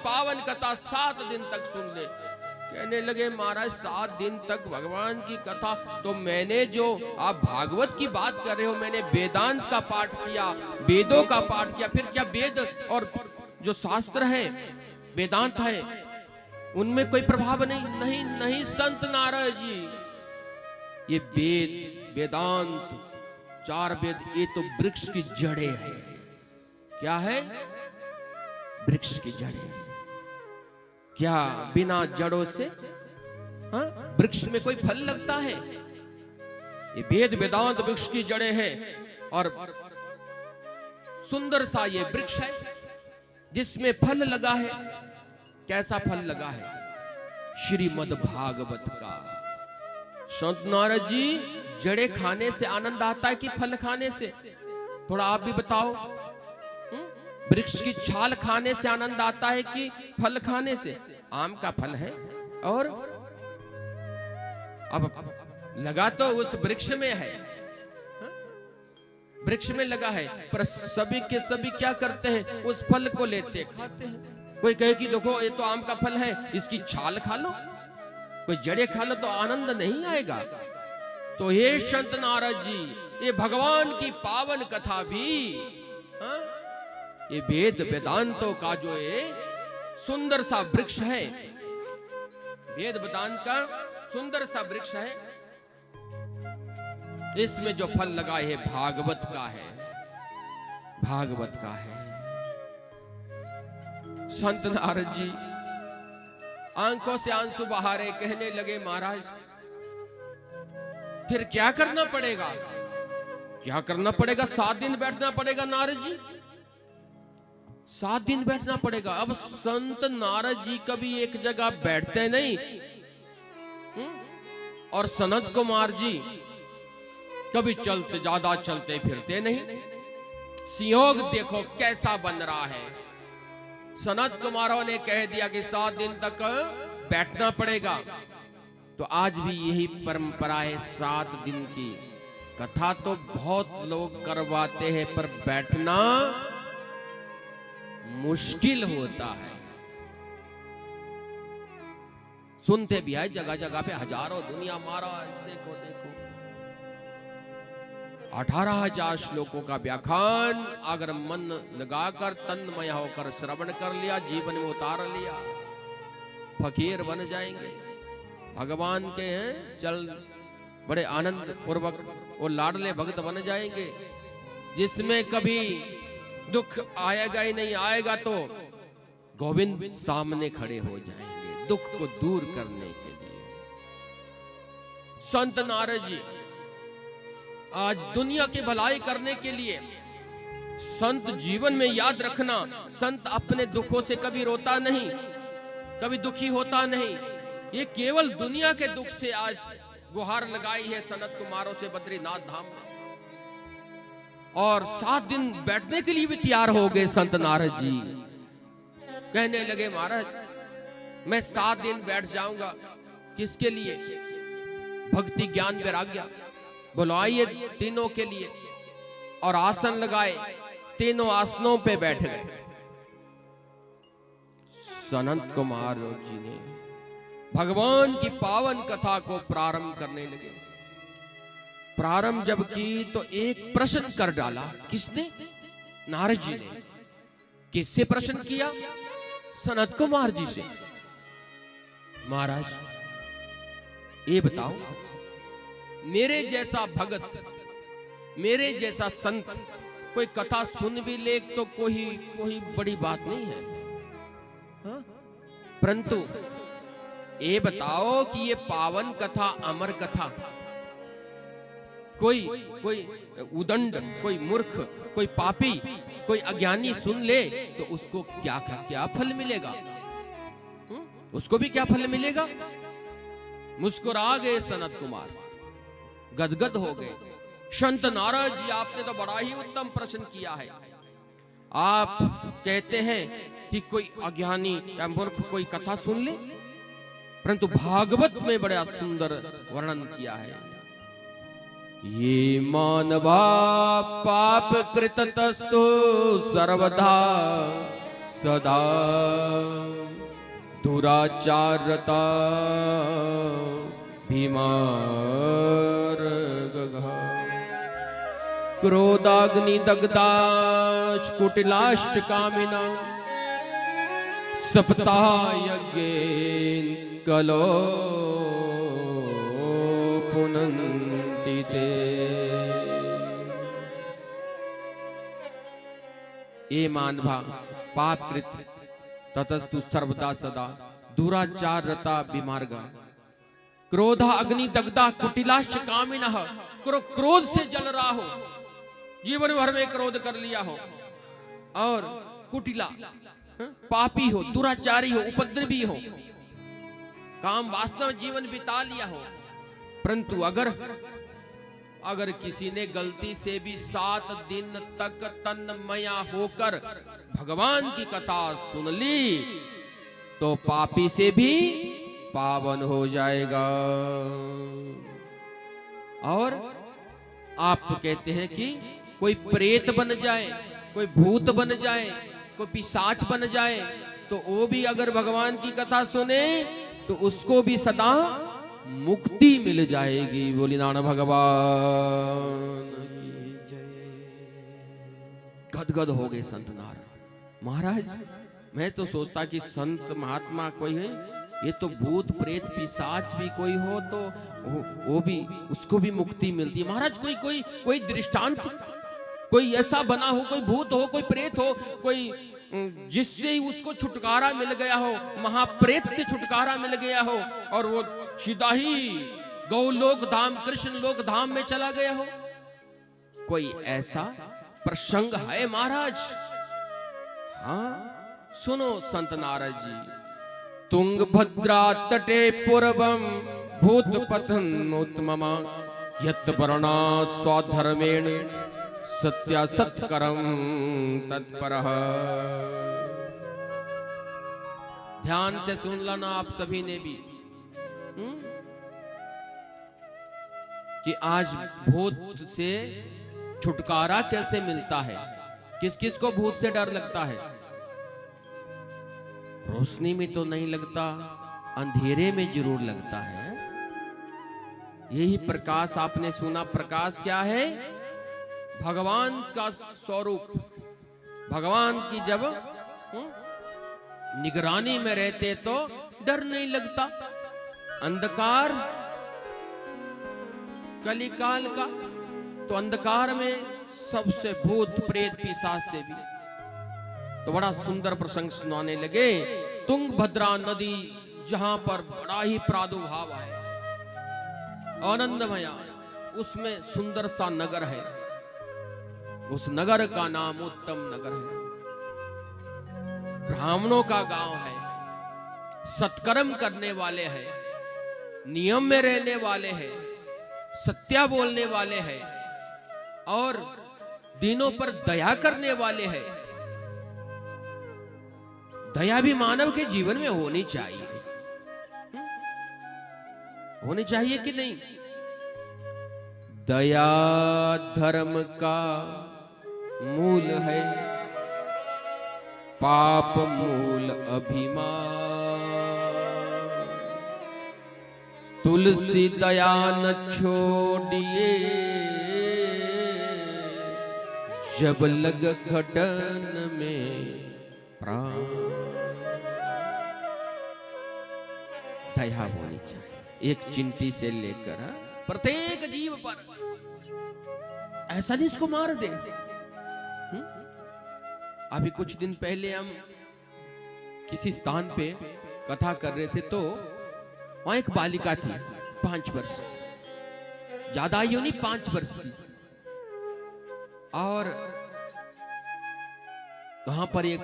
पावन कथा 7 दिन तक सुन ले। कहने लगे महाराज 7 दिन तक भगवान की कथा, तो मैंने जो आप भागवत की बात कर रहे हो, मैंने वेदांत का पाठ किया, वेदों का पाठ किया, फिर क्या वेद और जो शास्त्र है वेदांत है उनमें कोई प्रभाव नहीं? नहीं नहीं संत नारद जी, ये वेद वेदांत 4 वेद ये तो वृक्ष की जड़ें हैं। क्या है? वृक्ष की जड़ें। क्या बिना जड़ों से वृक्ष में कोई फल लगता है? ये वेद वेदांत वृक्ष की जड़ें हैं और सुंदर सा ये वृक्ष है जिसमें फल लगा है। कैसा फल लगा है? श्रीमद् भागवत का। संत नारद जी, जड़े खाने से आनंद आता है कि फल खाने से? थोड़ा आप भी बताओ। वृक्ष की छाल खाने से आनंद आता है कि फल खाने से? आम का फल है और अब लगा तो उस वृक्ष में है, वृक्ष में लगा है, पर सभी के सभी क्या करते हैं? उस फल को लेते खाते हैं। कोई कहे कि देखो ये तो आम का फल है, इसकी छाल खा लो, कोई जड़े खा लो तो आनंद नहीं आएगा। तो हे संत नारद जी, ये भगवान की पावन कथा भी ये वेद वेदांतों का जो ये सुंदर सा वृक्ष है, वेद वेदांत का सुंदर सा वृक्ष है, इसमें जो फल लगा है भागवत का है, भागवत का है। संत नारद जी आंखों से आंसू बहारे, कहने लगे महाराज फिर क्या करना पड़ेगा? क्या करना पड़ेगा? 7 दिन बैठना पड़ेगा नारद जी, 7 दिन बैठना पड़ेगा। अब संत नारद जी कभी एक जगह बैठते नहीं और सनत कुमार जी कभी चलते, ज्यादा चलते फिरते नहीं। संयोग देखो कैसा बन रहा है। सनत कुमारों ने कह दिया कि 7 दिन तक बैठना पड़ेगा, तो आज भी यही परंपरा है 7 दिन की। कथा तो बहुत लोग करवाते हैं पर बैठना मुश्किल होता है। सुनते भी है जगह जगह पे हजारों दुनिया महाराज देखो देखो 18,000 श्लोकों का व्याख्यान अगर मन लगाकर तन्मय होकर श्रवण कर लिया, जीवन में उतार लिया, फकीर बन जाएंगे। भगवान के हैं चल बड़े आनंद पूर्वक वो लाडले भक्त बन जाएंगे, जिसमें कभी दुख आएगा ही नहीं। आएगा तो गोविंद सामने खड़े हो जाएंगे दुख को दूर करने के लिए। संत नारद जी आज दुनिया की भलाई करने के लिए, संत जीवन में याद रखना, संत अपने दुखों से कभी रोता नहीं, कभी दुखी होता नहीं। ये केवल दुनिया के दुख से आज गुहार लगाई है सनत कुमारों से बद्रीनाथ धाम में, और 7 दिन बैठने के लिए भी तैयार हो गए संत नारद जी। कहने लगे महाराज मैं 7 दिन बैठ जाऊंगा। किसके लिए? भक्ति ज्ञान वैराग्य। बुलाइए तीनों के लिए, और आसन लगाए, तीनों आसनों पे बैठ गए। सनत कुमार जी ने भगवान की पावन कथा को प्रारंभ करने लगे। प्रारंभ जब की तो एक प्रश्न कर डाला। किसने? नारद जी ने। किससे प्रश्न किया? सनत कुमार जी से। महाराज ये बताओ, मेरे जैसा भगत, मेरे जैसा संत कोई कथा सुन भी ले तो कोई बड़ी बात नहीं है, हाँ? परंतु ये बताओ कि ये पावन कथा, अमर कथा कोई उदंड, कोई मूर्ख, कोई पापी, कोई अज्ञानी सुन ले तो उसको क्या फल मिलेगा? उसको भी क्या फल मिलेगा? मुस्कुरा गए सनत कुमार, गदगद हो गए। संत नारद जी आपने तो बड़ा ही उत्तम प्रश्न किया है। आप कहते हैं कि कोई अज्ञानी या मूर्ख कोई कथा सुन ले, परंतु भागवत में बड़ा सुंदर वर्णन किया है। ये मानवा पाप कृतस्तु सर्वदा सदा दुराचारता भीमार्गघा क्रोधाग्नि दग्धाश कुटिलाश्च कामिना सप्ताह यज्ञेन कलो पुनन्ति ते। ये मानवा पापकृत ततस्तु सर्वदा सदा दुराचार रता विमार्गा क्रोधा अग्नि दग्धा कुटिलाश्च कामिनः। क्रोध से जल रहा हो, जीवन भर में क्रोध कर लिया हो और कुटिला पापी हो, दुराचारी हो, उपद्रवी हो, काम वास्तव में जीवन बिता लिया हो, परंतु अगर किसी ने गलती से भी 7 दिन तक तन्मया होकर भगवान की कथा सुन ली तो पापी से भी पावन हो जाएगा। और आप तो कहते हैं कि कोई प्रेत बन जाए, कोई भूत बन जाए, कोई पिशाच बन जाए तो वो भी अगर भगवान की कथा सुने तो उसको भी सदा मुक्ति मिल जाएगी। बोली नाना भगवान की जय। गदगद हो गए संत नारायण महाराज। मैं तो सोचता कि संत महात्मा कोई है, ये तो भूत प्रेत पिशाच भी कोई हो तो वो भी उसको भी मुक्ति मिलती है। महाराज कोई दृष्टांत, कोई ऐसा बना हो, कोई भूत हो, कोई प्रेत हो, कोई जिससे उसको छुटकारा मिल गया हो, महाप्रेत से छुटकारा मिल गया हो और वो सीधा ही गौलोक धाम कृष्ण लोक धाम में चला गया हो, कोई ऐसा प्रसंग है महाराज? हाँ सुनो संत नारद जी। तुंगभद्रा तटे पूर्वम भूत पतनोत्तमा यत् वर्णा स्वधर्मेण सत्यासत्करम तत्परः। ध्यान से सुन लेना आप सभी ने भी कि आज भूत से छुटकारा कैसे मिलता है। किस किस को भूत से डर लगता है? रोशनी में तो नहीं लगता, अंधेरे में जरूर लगता है। यही प्रकाश आपने सुना, प्रकाश क्या है? भगवान का स्वरूप। भगवान की जब निगरानी में रहते तो डर नहीं लगता। अंधकार कलिकाल का तो अंधकार में सबसे भूत प्रेत पिशाच से भी। तो बड़ा सुंदर प्रसंग सुनाने लगे। तुंगभद्रा नदी जहां पर बड़ा ही प्रादुर्भाव है, आनंदमया, उसमें सुंदर सा नगर है। उस नगर का नाम उत्तम नगर है। ब्राह्मणों का गांव है, सत्कर्म करने वाले हैं, नियम में रहने वाले हैं, सत्य बोलने वाले हैं और दीनों पर दया करने वाले हैं। दया भी मानव के जीवन में होनी चाहिए, होनी चाहिए कि नहीं? दया धर्म का मूल है, पाप मूल अभिमान। तुलसी दया न छोड़िए जब लग घटन में प्राण। दया होनी चाहिए एक चिंटी से लेकर प्रत्येक जीव पर। ऐसा नहीं इसको मार दे। अभी कुछ दिन पहले हम किसी स्थान पे कथा कर रहे थे तो वहां एक बालिका थी 5 वर्ष, ज्यादा आयु नहीं, 5 वर्ष की। और वहां पर एक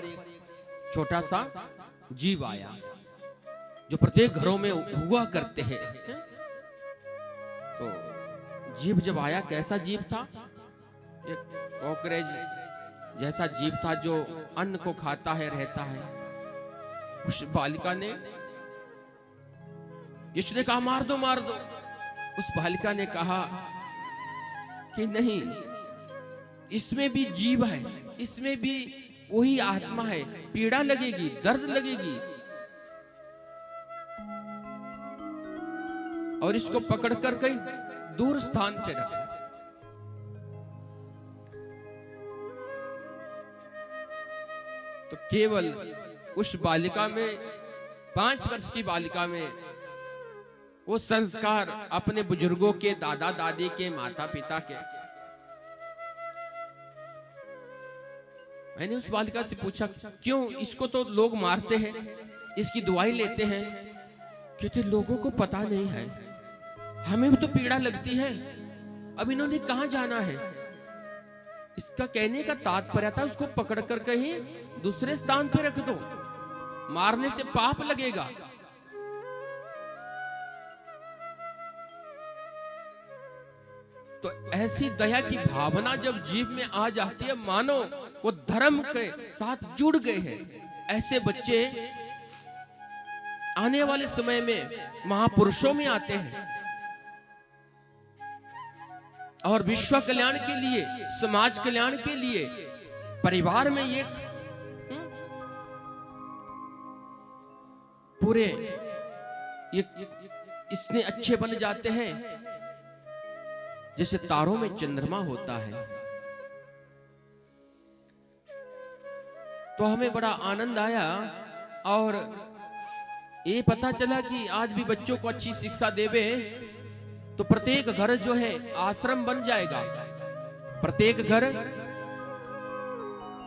छोटा सा जीव आया जो प्रत्येक घरों में हुआ करते हैं। तो जीव जब आया, कैसा जीव था? एक कॉकरेज जैसा जीव था जो अन्न को खाता है, रहता है। उस बालिका ने, किसने कहा मार दो मार दो, उस बालिका ने कहा कि नहीं, इसमें भी जीव है, इसमें भी वही आत्मा है, पीड़ा लगेगी, दर्द लगेगी। और इसको पकड़कर कहीं दूर स्थान पे रख। तो केवल उस बालिका में, 5 वर्ष की बालिका में वो संस्कार अपने बुजुर्गों के, दादा दादी के, माता पिता के। मैंने उस बालिका से पूछा, क्यों? इसको तो लोग मारते हैं, इसकी दुआई लेते हैं। कहते लोगों को पता नहीं है, हमें भी तो पीड़ा लगती है, अब इन्होंने कहां जाना है। इसका कहने का तात्पर्य था उसको पकड़कर कहीं दूसरे स्थान पे रख दो, मारने से पाप लगेगा। तो ऐसी दया की भावना जब जीव में आ जाती है, मानो वो धर्म के साथ जुड़ गए हैं। ऐसे बच्चे आने वाले समय में महापुरुषों में आते हैं और विश्व कल्याण के लिए, समाज कल्याण के लिए, परिवार में एक पूरे इतने अच्छे बन जाते हैं जैसे तारों में चंद्रमा होता है। तो हमें बड़ा आनंद आया और ये पता चला कि आज भी बच्चों को अच्छी शिक्षा देवे तो प्रत्येक घर जो है आश्रम बन जाएगा, प्रत्येक घर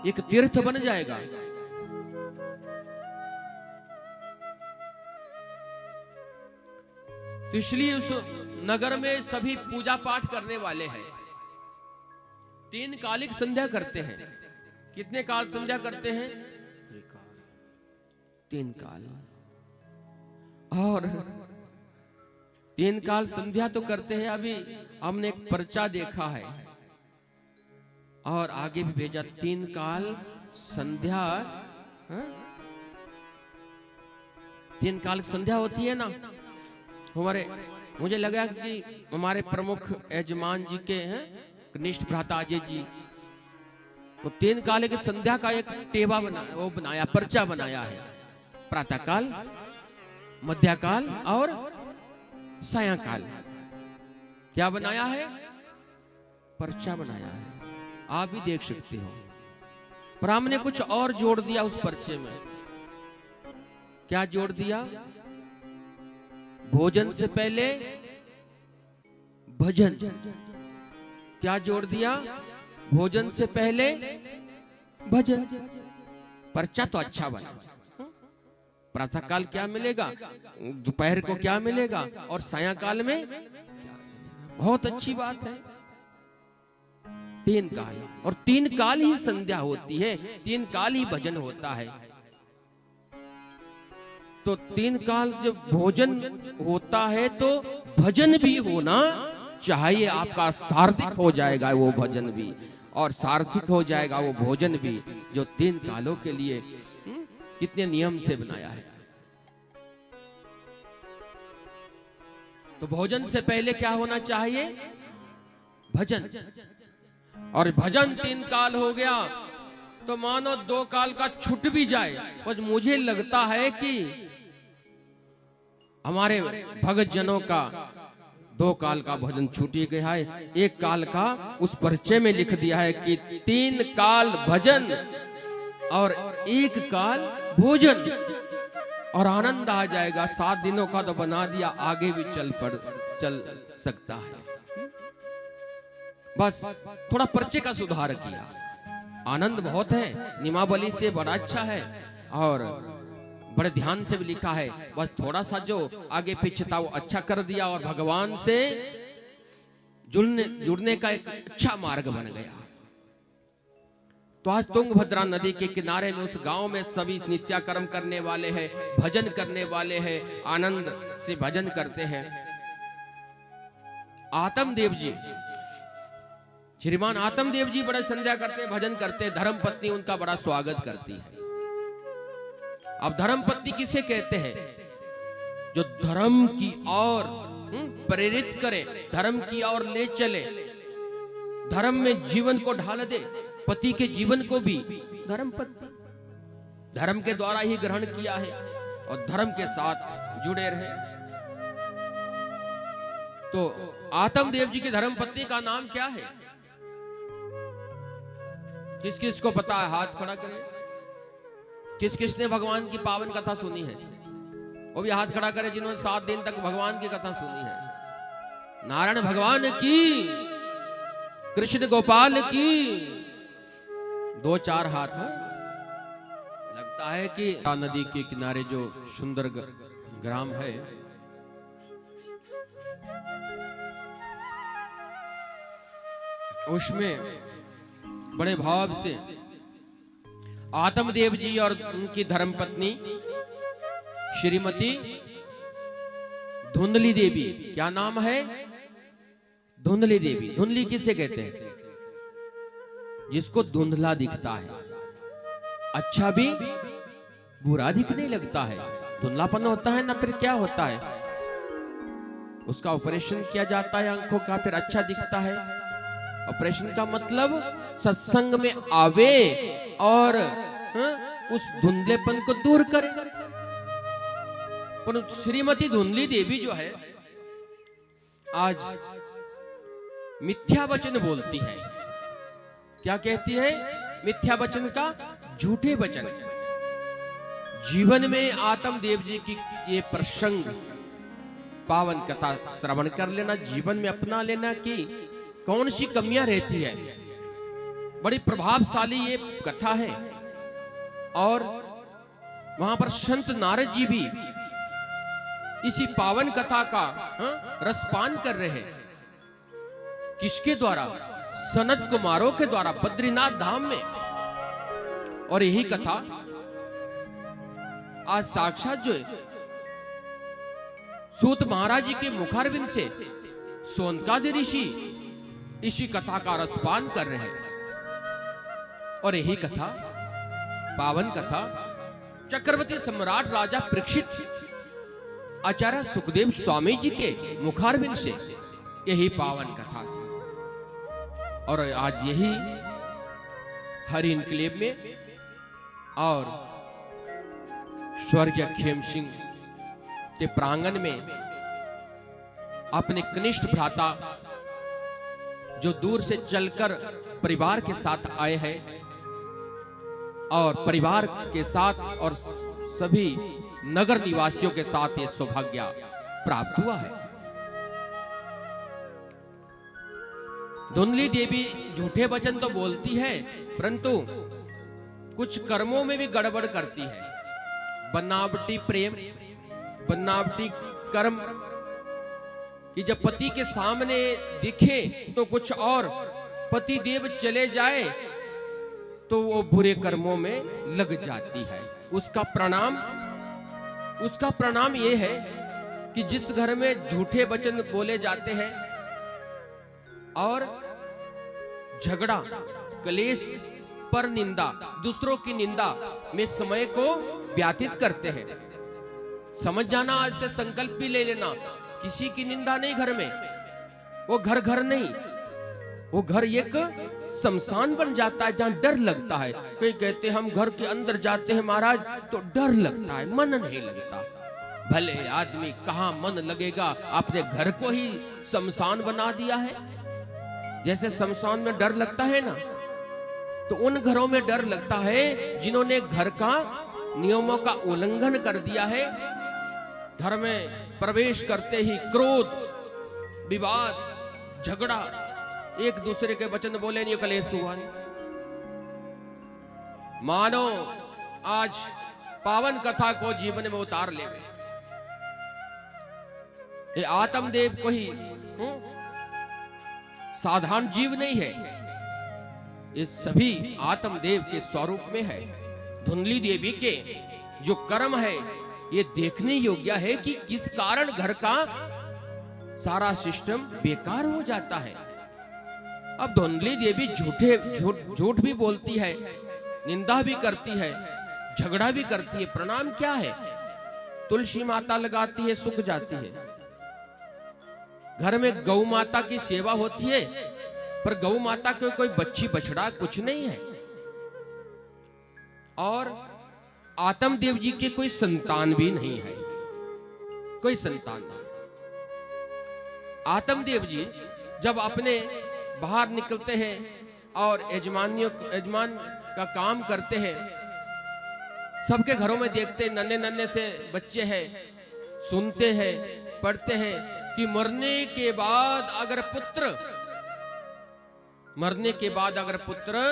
एक तीर्थ बन जाएगा। तो इसलिए उस नगर में सभी पूजा पाठ करने वाले हैं, 3 कालिक संध्या करते हैं। कितने काल संध्या करते हैं? 3 काल। और 3 काल संध्या तो करते हैं। अभी हमने एक पर्चा देखा है और आगे भी भेजा, 3 काल संध्या। 3 काल संध्या होती है ना। मुझे लगा कि हमारे प्रमुख यजमान जी के हैं कनिष्ठ भ्राता अजय जी, वो 3 काल की संध्या का एक टेवा बनाया, पर्चा बनाया है। प्रातः काल, मध्य काल और सायंकाल। क्या बनाया है? पर्चा बनाया है। आप भी देख सकते हो। पर हमने कुछ और जोड़ दिया उस पर्चे में। क्या जोड़ दिया? भोजन से पहले भजन। क्या जोड़ दिया? भोजन से पहले भजन। पर्चा तो अच्छा बना। प्रातः काल क्या मिलेगा, दोपहर को क्या मिलेगा, और सायंकाल में बहुत अच्छी बात है। 3 काल, और 3 काल ही संध्या होती है, 3 काल ही भजन होता है। तो 3 काल जब भोजन होता है तो भजन भी होना चाहिए। आपका सार्थक हो जाएगा वो भजन भी, और सार्थक हो जाएगा वो भोजन भी, जो 3 कालों के लिए कितने नियम से बनाया है। तो भोजन से पहले क्या होना चाहिए? भजन। और भजन 3 काल हो गया तो मानो 2 काल का छूट भी जाए। पर मुझे लगता है कि हमारे भगत जनों का 2 काल का भजन छूट ही गया है। 1 काल का उस पर्चे में लिख दिया है कि 3 काल भजन और 1 काल भोजन, और आनंद आ जाएगा। 7 दिनों का तो बना दिया, आगे भी चल सकता है। बस थोड़ा पर्चे का सुधार किया। आनंद बहुत है, नियमावली से बड़ा अच्छा है और बड़े ध्यान से भी लिखा है। बस थोड़ा सा जो आगे पीछे था वो अच्छा कर दिया, और भगवान से जुड़ने का एक अच्छा मार्ग बन गया। तो आज तुंगभद्रा नदी के किनारे में उस गांव में सभी नित्याकर्म करने वाले हैं, भजन करने वाले हैं, आनंद से भजन करते हैं। आत्मदेव जी, श्रीमान आत्मदेव जी बड़े संध्या करते, भजन करते। धर्म पत्नी उनका बड़ा स्वागत करती है। अब धर्म पत्नी किसे कहते हैं? जो धर्म की ओर प्रेरित करे, धर्म की ओर ले चले, धर्म में जीवन को ढाल दे। पति के जीवन को भी धर्म पत्नी धर्म के द्वारा ही ग्रहण किया है और धर्म के साथ जुड़े रहे। तो आत्मदेव जी की धर्मपत्नी का नाम क्या है? किस किस को पता है? हाथ खड़ा करें। किस किस ने भगवान की पावन कथा सुनी है? वो भी हाथ खड़ा करे जिन्होंने 7 दिन तक भगवान की कथा सुनी है। नारायण भगवान की, कृष्ण गोपाल की। 2-4 हाथ है। लगता है कि नदी के किनारे जो सुंदर ग्राम है, उसमें बड़े भाव से आत्मदेव जी और उनकी धर्मपत्नी श्रीमती धुंधली देवी, क्या नाम है? धुंधली देवी। धुंधली किसे कहते हैं? जिसको धुंधला दिखता है, अच्छा भी बुरा दिखने लगता है। धुंधलापन होता है ना, फिर क्या होता है? उसका ऑपरेशन किया जाता है आंखों का, फिर अच्छा दिखता है। ऑपरेशन का मतलब सत्संग में आवे और उस धुंधलेपन को दूर करे। पर श्रीमती धुंधली देवी जो है, आज मिथ्या वचन बोलती है। क्या कहती है? मिथ्या वचन का झूठे वचन। जीवन में आत्मदेव जी की ये प्रसंग, पावन कथा श्रवण कर लेना, जीवन में अपना लेना कि कौन सी कमियां रहती है। बड़ी प्रभावशाली ये कथा है। और वहां पर संत नारद जी भी इसी पावन कथा का रसपान कर रहे हैं। किसके द्वारा? सनत कुमारों के द्वारा, बद्रीनाथ धाम में। और यही कथा आज साक्षात जो है सूत महाराज जी के मुखारबिंद से सोनकादि ऋषि इसी कथा का रसपान कर रहे हैं। और यही कथा, पावन कथा, चक्रवर्ती सम्राट राजा परीक्षित आचार्य सुखदेव स्वामी जी के मुखारबिंद से यही पावन कथा। और आज यही हरि इनक्लेव में और स्वर्गीय खेम सिंह के प्रांगण में अपने कनिष्ठ भ्राता जो दूर से चलकर परिवार के साथ आए हैं, और परिवार के साथ और सभी नगर निवासियों के साथ ये सौभाग्य प्राप्त हुआ है। धुंधली देवी झूठे वचन तो बोलती है, परंतु कुछ कर्मों में भी गड़बड़ करती है। बनावटी प्रेम, बनावटी कर्म, कि जब पति के सामने दिखे तो कुछ और, पति देव चले जाए तो वो बुरे कर्मों में लग जाती है। उसका प्रणाम ये है कि जिस घर में झूठे वचन बोले जाते हैं और झगड़ा, क्लेश, पर निंदा, दूसरों की निंदा में समय को व्यतीत करते हैं। समझ जाना, आज से संकल्प भी ले लेना, किसी की निंदा नहीं घर में। वो घर नहीं, वो घर एक शमशान बन जाता है जहां डर लगता है। कई कहते हम घर के अंदर जाते हैं महाराज तो डर लगता है, मन नहीं लगता। भले आदमी कहां मन लगेगा, आपने घर को ही शमशान बना दिया है। जैसे शमशान में डर लगता है ना, तो उन घरों में डर लगता है जिन्होंने घर का नियमों का उल्लंघन कर दिया है। घर में प्रवेश करते ही क्रोध, विवाद, झगड़ा, एक दूसरे के वचन बोले नहीं, कलेश हुआ नहीं। मानो आज पावन कथा को जीवन में उतार ले। ये आत्मदेव कोई साधारण जीव नहीं है, ये सभी आत्मदेव के स्वरूप में है। धुंधली देवी के जो कर्म है ये देखने योग्य है कि किस कारण घर का सारा सिस्टम बेकार हो जाता है। अब धुंधली देवी झूठ भी बोलती है, निंदा भी करती है, झगड़ा भी करती है। प्रणाम क्या है? तुलसी माता लगाती है, सूख जाती है। घर में गौ माता की सेवा होती है, पर गौ माता के कोई बच्ची बछड़ा कुछ नहीं है। और आत्मदेव जी के कोई संतान भी नहीं है, कोई संतान नहीं। आत्मदेव जी जब अपने बाहर निकलते हैं और यजमान का काम करते हैं, सबके घरों में देखते नन्हे नन्हे से बच्चे हैं, सुनते हैं, पढ़ते हैं कि मरने के बाद अगर पुत्र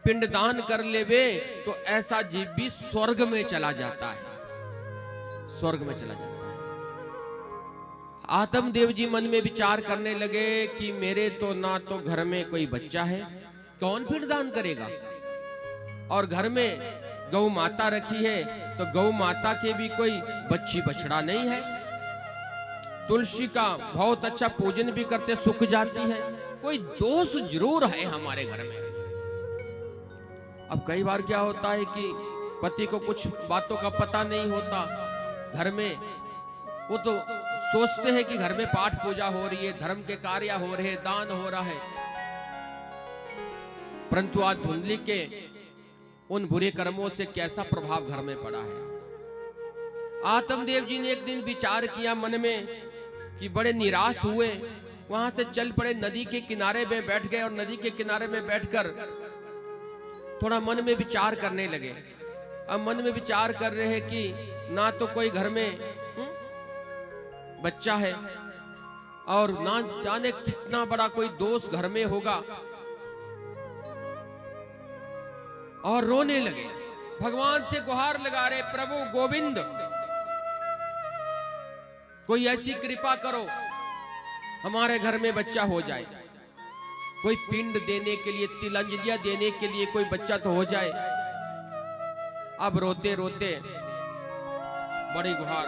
पिंडदान कर लेवे तो ऐसा जीव भी स्वर्ग में चला जाता है, स्वर्ग में चला जाता है। आत्मदेव जी मन में विचार करने लगे कि मेरे तो ना तो घर में कोई बच्चा है, कौन पिंडदान करेगा, और घर में गौ माता रखी है तो गौ माता के भी कोई बच्ची बछड़ा नहीं है, तुलसी का बहुत अच्छा पूजन भी करते, सूख जाती है, कोई दोष जरूर है हमारे घर में। अब कई बार क्या होता है कि पति को कुछ बातों का पता नहीं होता, घर में वो तो सोचते हैं कि घर में पाठ पूजा हो रही है, धर्म के कार्य हो रहे, दान हो रहा है, परंतु आज धुंधली के उन बुरे कर्मों से कैसा प्रभाव घर में पड़ा है। आत्मदेव जी ने एक दिन विचार किया मन में कि बड़े निराश हुए, वहां से चल पड़े, नदी के किनारे में बैठ गए और नदी के किनारे में बैठकर थोड़ा मन में विचार करने लगे। अब मन में विचार कर रहे हैं कि ना तो कोई घर में बच्चा है और ना जाने कितना बड़ा कोई दोष घर में होगा, और रोने लगे, भगवान से गुहार लगा रहे, प्रभु गोविंद कोई ऐसी कृपा करो हमारे घर में बच्चा हो जाए, कोई पिंड देने के लिए, तिलंजलियां देने के लिए कोई बच्चा तो हो जाए। अब रोते रोते बड़ी गुहार,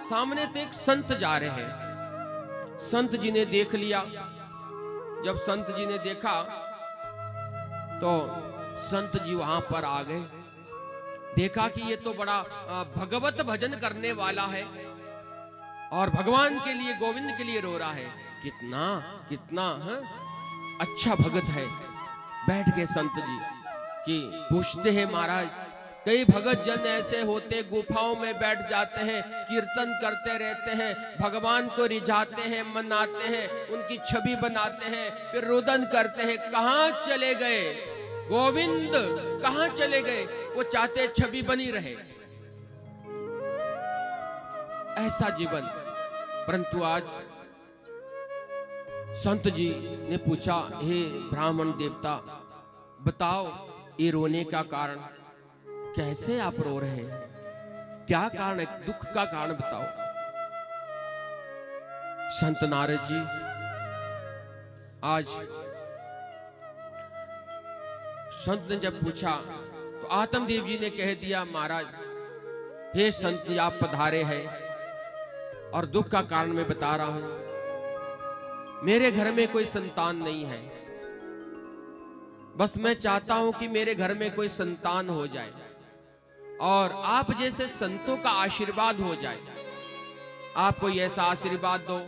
सामने तो एक संत जा रहे हैं, संत जी ने देख लिया। जब संत जी ने देखा तो संत जी वहां पर आ गए, देखा कि ये तो बड़ा भगवत भजन करने वाला है और भगवान के लिए, गोविंद के लिए रो रहा है, कितना कितना अच्छा भगत है। बैठ गए संत जी कि पूछते हैं, महाराज कई भगत जन ऐसे होते गुफाओं में बैठ जाते हैं, कीर्तन करते रहते हैं, भगवान को रिझाते हैं, मनाते हैं, उनकी छवि बनाते हैं, फिर रुदन करते हैं, कहां चले गए गोविंद, कहां चले गए, वो चाहते छवि बनी रहे, ऐसा जीवन। परंतु आज संत जी ने पूछा, हे ब्राह्मण देवता बताओ ये रोने का कारण, कैसे आप रो रहे हैं, क्या कारण है, दुख का कारण बताओ। संत नारद जी आज संत ने जब पूछा तो आत्मदेव जी ने कह दिया, महाराज हे संत जी आप पधारे हैं और दुख का कारण मैं बता रहा हूं। मेरे घर में कोई संतान नहीं है, बस मैं चाहता हूं कि मेरे घर में कोई संतान हो जाए और आप जैसे संतों का आशीर्वाद हो जाए। आप कोई ऐसा आशीर्वाद दो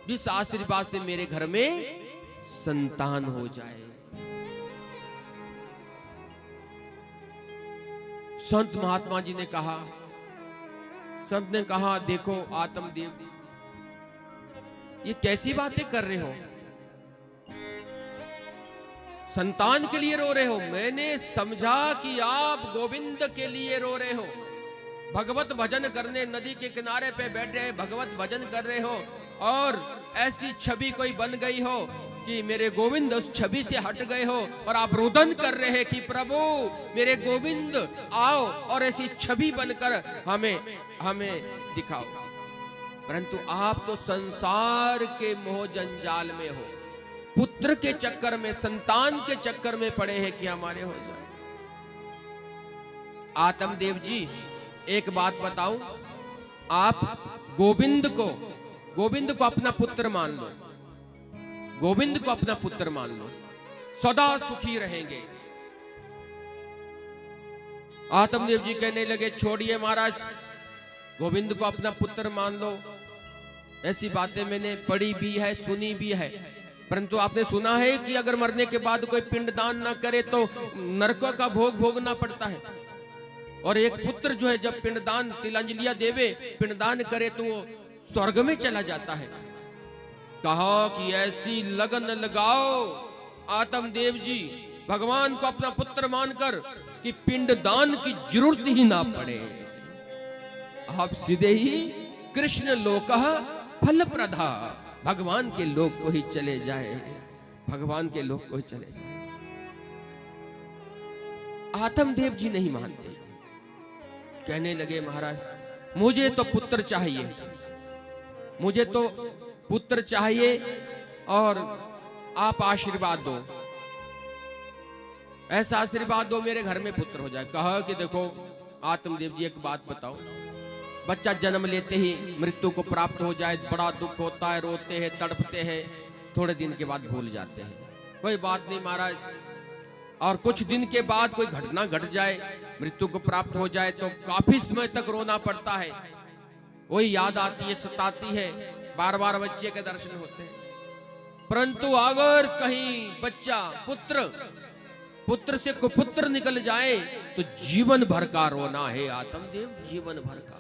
जिस आशीर्वाद से मेरे घर में संतान हो जाए। संत महात्मा जी ने कहा, संत ने कहा, देखो आत्मदेव ये कैसी बातें कर रहे हो, संतान के लिए रो रहे हो, मैंने समझा कि आप गोविंद के लिए रो रहे हो, भगवत भजन करने नदी के किनारे पे बैठे भगवत भजन कर रहे हो और ऐसी छवि कोई बन गई हो कि मेरे गोविंद उस छवि से हट गए हो और आप रुदन कर रहे हैं कि प्रभु मेरे गोविंद आओ और ऐसी छवि बनकर हमें दिखाओ। परंतु आप तो संसार के मोह जंजाल में हो, पुत्र के चक्कर में, संतान के चक्कर में पड़े हैं कि हमारे हो जाए। आत्मदेव जी एक बात बताऊं, आप गोविंद को अपना पुत्र मान लो, गोविंद को अपना पुत्र मान लो, सदा सुखी रहेंगे। आत्मदेव जी कहने लगे, छोड़िए महाराज, गोविंद को अपना पुत्र मान लो, ऐसी बातें मैंने पढ़ी भी है, सुनी भी है, परंतु आपने सुना है कि अगर मरने के बाद कोई पिंडदान ना करे तो नरक का भोग भोगना पड़ता है। और एक पुत्र जो है जब पिंडदान, तिलंजलियां देवे, पिंडदान करे तो वो स्वर्ग में चला जाता है। कहा कि ऐसी लगन लगाओ आत्मदेव जी भगवान को अपना पुत्र मानकर कि पिंडदान की जरूरत ही ना पड़े, आप सीधे ही कृष्ण लोकः फल प्रदा, भगवान के लोक को ही चले जाए, भगवान के लोक को ही चले जाए। आत्मदेव जी नहीं मानते, कहने लगे महाराज मुझे तो पुत्र चाहिए, मुझे तो पुत्र चाहिए और आप आशीर्वाद दो, ऐसा आशीर्वाद दो मेरे घर में पुत्र हो जाए। कहा कि देखो आत्मदेव जी एक बात बताओ, बच्चा जन्म लेते ही मृत्यु को प्राप्त हो जाए बड़ा दुख होता है, रोते हैं तड़पते हैं, थोड़े दिन के बाद भूल जाते हैं, कोई बात नहीं महाराज। और कुछ दिन के बाद कोई घटना घट जाए, मृत्यु को प्राप्त हो जाए तो काफी समय तक रोना पड़ता है, वही याद आती है, सताती है, बार बार बच्चे के दर्शन होते हैं। परंतु अगर कहीं बच्चा पुत्र से कुपुत्र निकल जाए तो जीवन भर का रोना है आत्मदेव, जीवन भर का।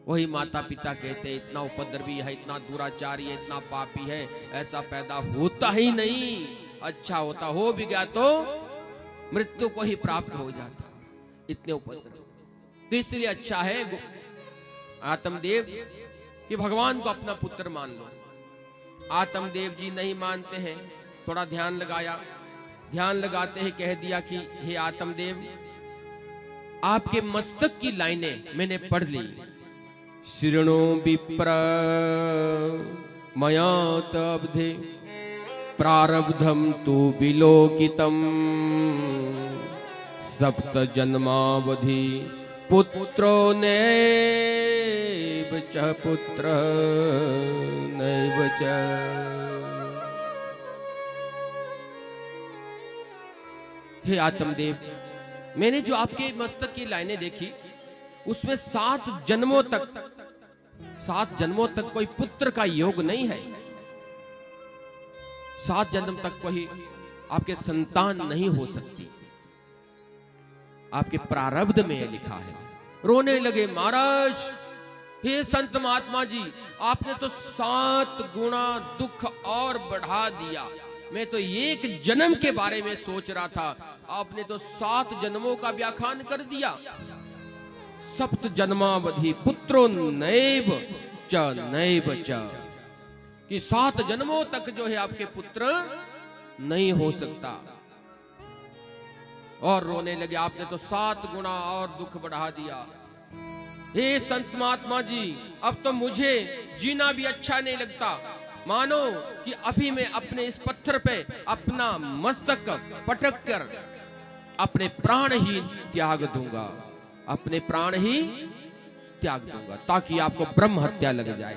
वही माता पिता कहते इतना उपद्रवी है, इतना दुराचारी है, इतना पापी है, ऐसा पैदा होता ही नहीं, अच्छा होता हो भी गया तो मृत्यु को ही प्राप्त हो जाता, इतने उपद्रव। तो इसलिए अच्छा है आत्मदेव कि भगवान को अपना पुत्र मान लो। आत्मदेव जी नहीं मानते हैं, थोड़ा ध्यान लगाया, ध्यान लगाते ही कह दिया कि हे आत्मदेव आपके मस्तक की लाइनें मैंने पढ़ ली, शृणु विप्र मया तब्धे प्रारब्धम तु विलोकितम सप्त जन्मावधि पुत्रो नैव च पुत्र नैव च। हे आत्मदेव मैंने जो आपके मस्तक की लाइनें देखी उसमें 7 जन्मों तक कोई पुत्र का योग नहीं है, 7 जन्म तक कोई आपके संतान नहीं हो सकती, आपके प्रारब्ध में यह लिखा है। रोने लगे महाराज, हे संत महात्मा जी आपने तो 7 गुना दुख और बढ़ा दिया, मैं तो एक जन्म के बारे में सोच रहा था, आपने तो 7 जन्मों का व्याख्यान कर दिया। सप्त जन्मावधि पुत्रो नैव च, कि 7 जन्मों तक जो है आपके पुत्र नहीं हो सकता। और रोने लगे, आपने तो 7 गुना और दुख बढ़ा दिया। हे संत महात्मा जी अब तो मुझे जीना भी अच्छा नहीं लगता, मानो कि अभी मैं अपने इस पत्थर पे अपना मस्तक पटक कर अपने प्राण ही त्याग दूंगा, अपने प्राण ही त्याग दूंगा, ताकि आपको ब्रह्म हत्या लग जाए,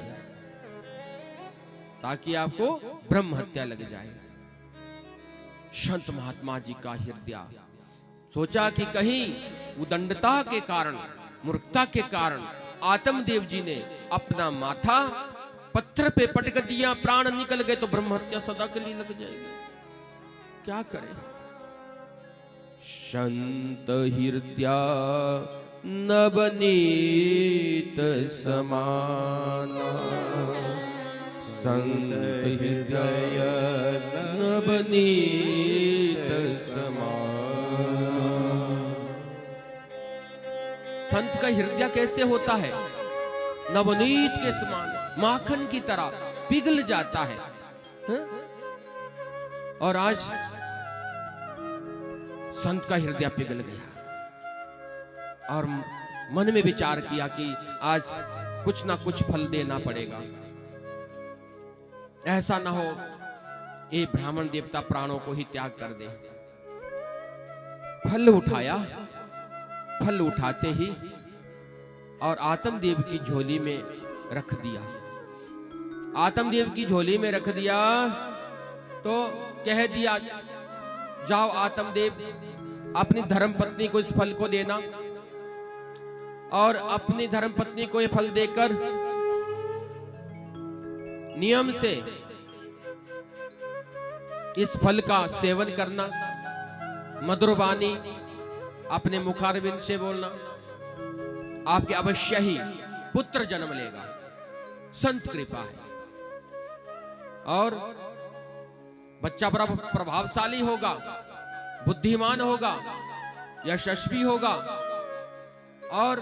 ताकि आपको ब्रह्म हत्या लग जाए। संत महात्मा जी का हृदय सोचा कि कहीं उदंडता के कारण, मूर्खता के कारण आत्मदेव जी ने अपना माथा पत्थर पे पटक दिया, प्राण निकल गए तो ब्रह्म हत्या सदा के लिए लग जाएगी, क्या करें। संत हृदय नवनीत समाना, संत हृदय नवनीत समाना। संत का हृदय कैसे होता है? नवनीत के समान, माखन की तरह पिघल जाता है, और आज संत का हृदय पिघल गया और मन में विचार किया कि आज कुछ ना कुछ फल देना पड़ेगा, ऐसा ना हो ये ब्राह्मण देवता प्राणों को ही त्याग कर दे। फल उठाया, फल उठाते ही और आत्मदेव की झोली में रख दिया, आत्मदेव की झोली में रख दिया तो कह दिया जाओ आत्मदेव अपनी धर्मपत्नी को इस फल को देना, और अपनी धर्मपत्नी को ये फल देकर नियम से इस फल का सेवन करना, मधुर वाणी अपने मुखारविंद से बोलना, आपके अवश्य ही पुत्र जन्म लेगा। संत कृपा है। और बच्चा बड़ा प्रभावशाली होगा, बुद्धिमान होगा, यशस्वी होगा और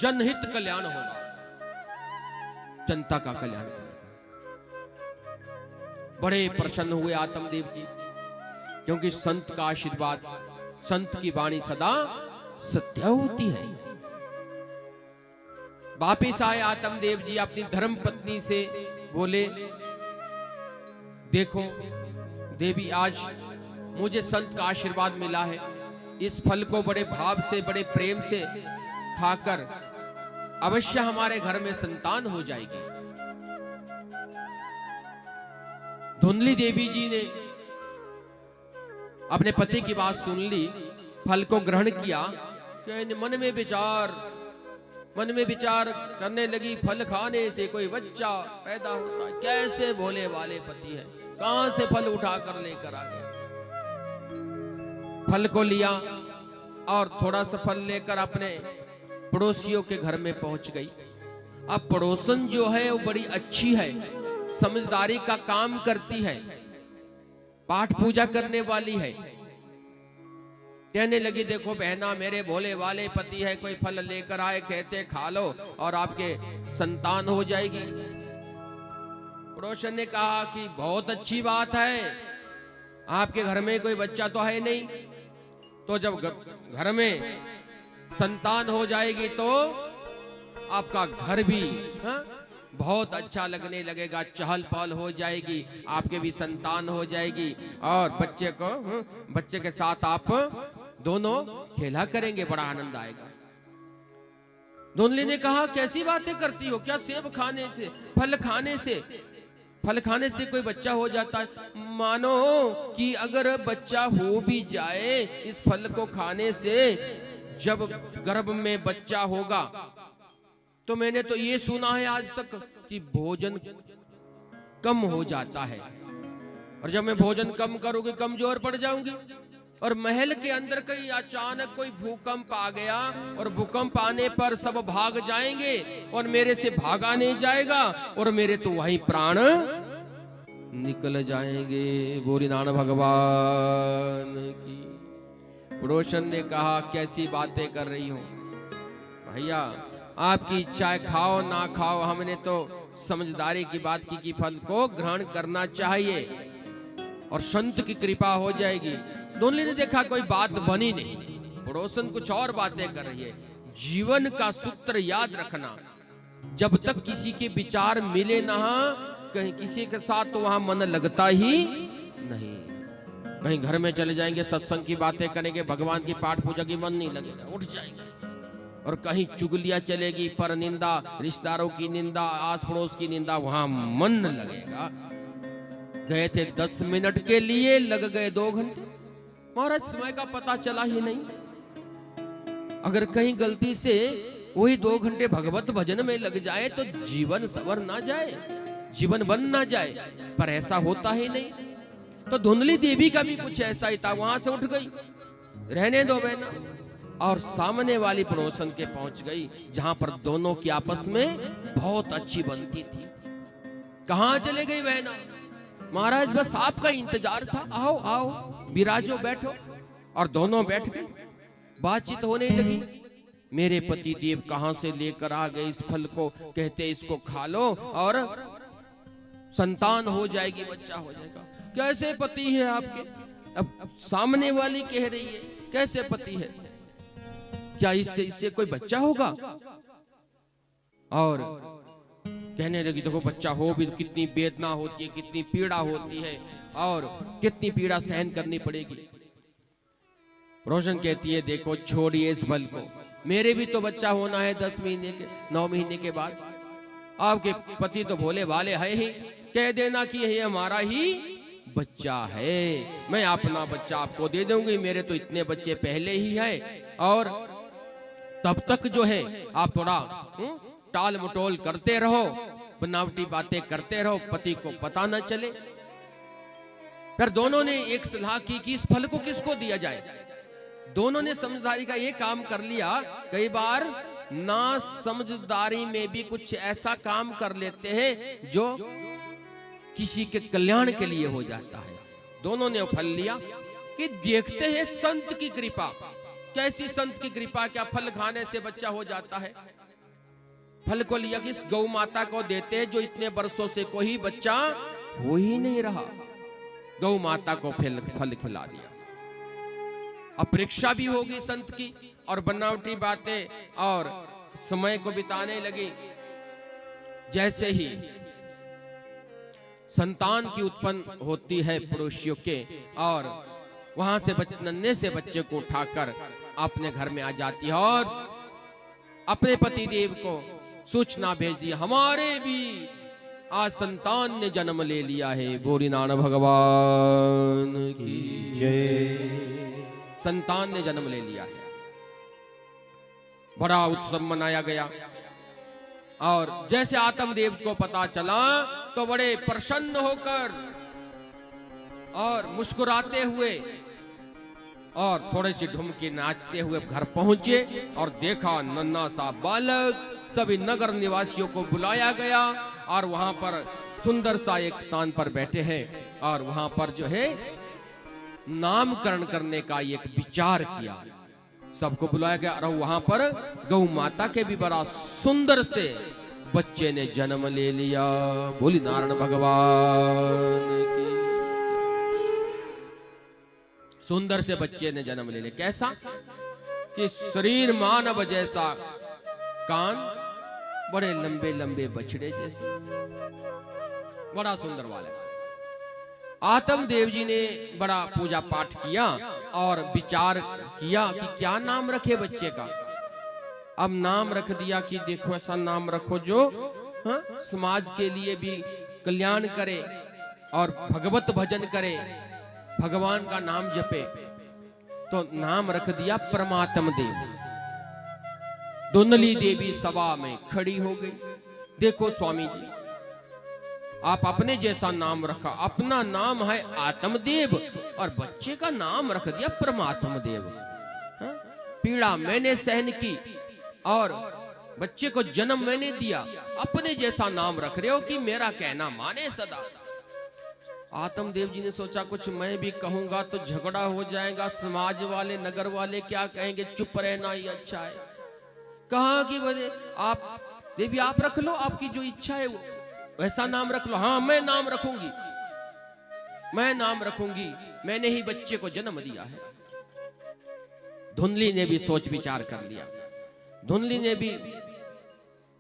जनहित कल्याण होगा, जनता का कल्याण करेगा। बड़े प्रसन्न हुए आत्मदेव जी, क्योंकि संत का आशीर्वाद, संत की वाणी सदा सत्य होती है। वापिस आए आत्मदेव जी, अपनी धर्म पत्नी से बोले, देखो देवी, आज मुझे संत का आशीर्वाद मिला है, इस फल को बड़े भाव से, बड़े प्रेम से खाकर अवश्य हमारे घर में संतान हो जाएगी। धुंधली देवी जी ने अपने पति की बात सुन ली, फल को ग्रहण किया, मन में विचार करने लगी, फल खाने से कोई बच्चा पैदा होता है, कैसे भोले वाले पति है, कहां से फल उठा कर लेकर आ गया। फल को लिया और थोड़ा सा फल लेकर अपने पड़ोसियों के घर में पहुंच गई। अब पड़ोसन जो है वो बड़ी अच्छी है, समझदारी का काम करती है, पाठ पूजा करने वाली है। कहने लगी, देखो बहना, मेरे भोले वाले पति है, कोई फल लेकर आए, कहते खा लो और आपके संतान हो जाएगी। पड़ोसन ने कहा कि बहुत अच्छी बात है, आपके घर में कोई बच्चा तो है नहीं, तो जब घर में संतान हो जाएगी तो आपका घर भी बहुत अच्छा लगने लगेगा, चहल पहल हो जाएगी, आपके भी संतान हो जाएगी और बच्चे के साथ आप दोनों खेला करेंगे, बड़ा आनंद आएगा। धुंधली ने कहा, कैसी बातें करती हो, क्या सेब खाने से, फल खाने से कोई बच्चा हो जाता है? मानो कि अगर बच्चा हो भी जाए इस फल को खाने से, जब गर्भ में बच्चा होगा, तो मैंने तो ये सुना है आज तक कि भोजन कम हो जाता है, और जब मैं भोजन कम करूंगी कमजोर पड़ जाऊंगी, और महल के अंदर कहीं अचानक कोई भूकंप आ गया और भूकंप आने पर सब भाग जाएंगे और मेरे से भागा नहीं जाएगा और मेरे तो वहीं प्राण निकल जाएंगे। बोली नारायण भगवान की। पड़ोसन ने कहा, कैसी बातें कर रही हो भैया, आपकी इच्छा है, खाओ ना खाओ, हमने तो समझदारी की बात की कि फल को ग्रहण करना चाहिए और संत की कृपा हो जाएगी। धुंधली ने देखा कोई बात बनी नहीं, पड़ोसन कुछ और बातें कर रही है। जीवन का सूत्र याद रखना, जब तक किसी के विचार मिले ना कहीं किसी के साथ, तो वहां मन लगता ही नहीं। कहीं घर में चले जाएंगे, सत्संग की बातें करेंगे, भगवान की पाठ पूजा की, मन नहीं लगेगा, उठ जाएंगे। और कहीं चुगलियां चलेगी, पर निंदा, रिश्तेदारों की निंदा, आस पड़ोस की निंदा, वहां मन लगेगा। गए थे 10 मिनट के लिए, लग गए 2 घंटे। महाराज समय का पता चला ही नहीं। अगर कहीं गलती से वही 2 घंटे भगवत भजन में लग जाए तो जीवन सवर ना जाए, जीवन बन ना जाए, पर ऐसा होता ही नहीं। तो धुंधली देवी का भी कुछ ऐसा ही था, वहां से उठ गई, रहने दो बहना, और सामने वाली पड़ोसन के पहुंच गई, जहां पर दोनों की आपस में बहुत अच्छी बनती थी। कहां चले गई बहना? महाराज बस आपका इंतजार था, आओ आओ विराजो, बैठो। और दोनों बैठ गए, बातचीत होने लगी। मेरे पति देव कहां से लेकर आ गए इस फल को, कहते इसको खा लो और संतान हो जाएगी, बच्चा हो जाएगा। कैसे पति है आपके? अब सामने वाली कह रही है, कैसे पति है, क्या इससे कोई बच्चा होगा? और कहने लगी, देखो बच्चा हो भी कितनी वेदना होती है, कितनी पीड़ा होती है और कितनी पीड़ा सहन करनी पड़ेगी। रोशन कहती है, देखो छोड़िए इस फल को, मेरे भी तो बच्चा होना है 10 महीने के, 9 महीने के बाद। आपके पति तो भोले भाले है ही, कह देना कि ये हमारा ही बच्चा है, मैं अपना बच्चा आपको दे दूंगी, मेरे तो इतने बच्चे पहले ही है। और तब तक जो है आप थोड़ा टाल मटोल करते रहो, बनावटी बातें करते रहो, पति को पता न चले। फिर दोनों ने एक सलाह की कि इस फल को किसको दिया जाए। दोनों ने समझदारी का ये काम कर लिया। कई बार ना समझदारी में भी कुछ ऐसा काम कर लेते हैं जो किसी के कल्याण के लिए हो जाता है। दोनों ने फल लिया कि देखते हैं संत की कृपा, कैसी संत की कृपा, क्या फल खाने से बच्चा हो जाता है। फल को लिया कि इस गौ माता को देते हैं जो इतने वर्षों से कोई बच्चा हो ही नहीं रहा। गौ माता को फल खिला दिया। अब परीक्षा भी होगी संत की, और बनावटी बातें और समय को बिताने लगी। जैसे ही संतान की उत्पन्न होती है पुरुषों के, और वहां से नन्हे से बच्चे को उठाकर अपने घर में आ जाती है और अपने पति देव को सूचना भेज दी, हमारे भी आज संतान ने जन्म ले लिया है। बोली नारायण भगवान की जय। संतान ने जन्म ले लिया है। बड़ा उत्सव मनाया गया, और जैसे आत्मदेव को पता चला तो बड़े प्रसन्न होकर और मुस्कुराते हुए और थोड़ी सी ढुमकी नाचते हुए घर पहुंचे, और देखा नन्हा सा बालक। सभी नगर निवासियों को बुलाया गया, और वहां पर सुंदर सा एक स्थान पर बैठे हैं, और वहां पर जो है नामकरण करने का एक विचार किया। सबको बुलाया गया, और वहां पर गौ माता के भी बड़ा सुंदर से बच्चे ने जन्म ले लिया। बोली नारायण भगवान की। सुंदर से बच्चे ने जन्म ले लिया। कैसा कि शरीर मानव जैसा, कान बड़े लंबे लंबे बछड़े जैसे, बड़ा सुंदर वाला। आत्मदेव जी ने बड़ा पूजा पाठ किया और विचार किया कि क्या नाम रखे बच्चे का। अब नाम रख दिया कि देखो ऐसा नाम रखो जो समाज के लिए भी कल्याण करे और भगवत भजन करे, भगवान का नाम जपे। तो नाम रख दिया परमात्म देव। धुंधली देवी सभा में खड़ी हो गई। देखो स्वामी जी, आप अपने जैसा नाम रखा, अपना नाम है आत्मदेव और बच्चे का नाम रख दिया परमात्म देव। पीड़ा मैंने सहन की और बच्चे को जन्म मैंने दिया, अपने जैसा नाम रख रहे हो कि मेरा कहना माने सदा। आत्मदेव जी ने सोचा कुछ मैं भी कहूंगा तो झगड़ा हो जाएगा, समाज वाले नगर वाले क्या कहेंगे, चुप रहना ही अच्छा है। कहा कि बोले आप देवी आप रख लो, आपकी जो इच्छा है वो वैसा नाम रख लो। हाँ मैं नाम रखूंगी, मैं नाम रखूंगी, मैंने ही बच्चे को जन्म दिया है। धुंधली ने भी सोच विचार कर लिया। धुंधली ने भी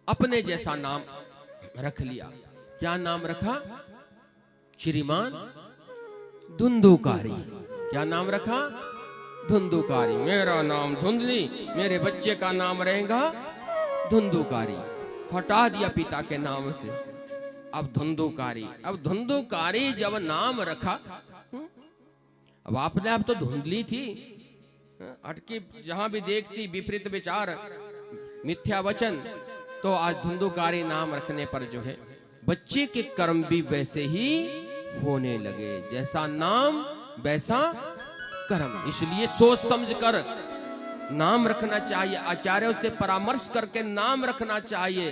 अपने जैसा नाम रख लिया। क्या नाम रखा? श्रीमान धुंधुकारी। क्या नाम रखा? धुंधुकारी। मेरा नाम धुंधली, मेरे बच्चे का नाम रहेगा धुंधुकारी। हटा दिया पिता के नाम से, अब धुंधुकारी। अब धुंधुकारी जब नाम रखा, अब आपने अब तो धुंधली थी, अटकी जहां भी देखती विपरीत विचार मिथ्या वचन, तो आज धुंधुकारी नाम रखने पर जो है बच्चे के कर्म भी वैसे ही होने लगे। जैसा नाम वैसा कर्म। इसलिए सोच समझकर नाम रखना चाहिए, आचार्यों से परामर्श करके नाम रखना चाहिए,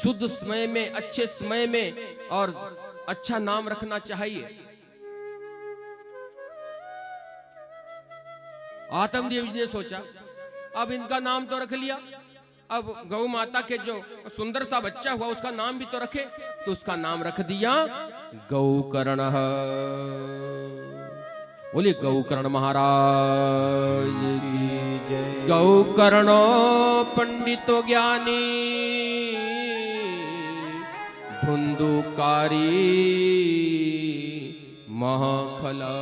शुद्ध समय में, अच्छे समय में, और अच्छा नाम रखना चाहिए। आत्मदेव जी ने सोचा अब इनका नाम तो रख लिया, अब गौ माता के जो सुंदर सा बच्चा हुआ उसका नाम भी तो रखे। तो उसका नाम रख दिया गौकर्ण। बोलिए गौकर्ण महाराज की जय। गौकर्णो पंडितो ज्ञानी धुंधुकारी महाखला।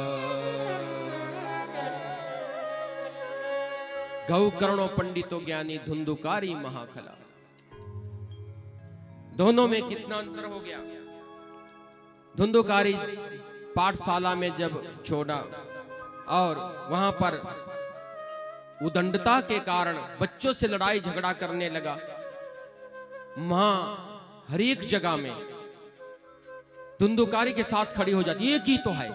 गौकर्णो पंडितो ज्ञानी धुंधुकारी महाखला। दोनों में कितना अंतर हो गया। धुंधुकारी पाठशाला में जब छोड़ा और वहां पर उदंडता के कारण बच्चों से लड़ाई झगड़ा करने लगा, मां हर एक जगह में धुंधुकारी के साथ खड़ी हो जाती, एक ही तो है,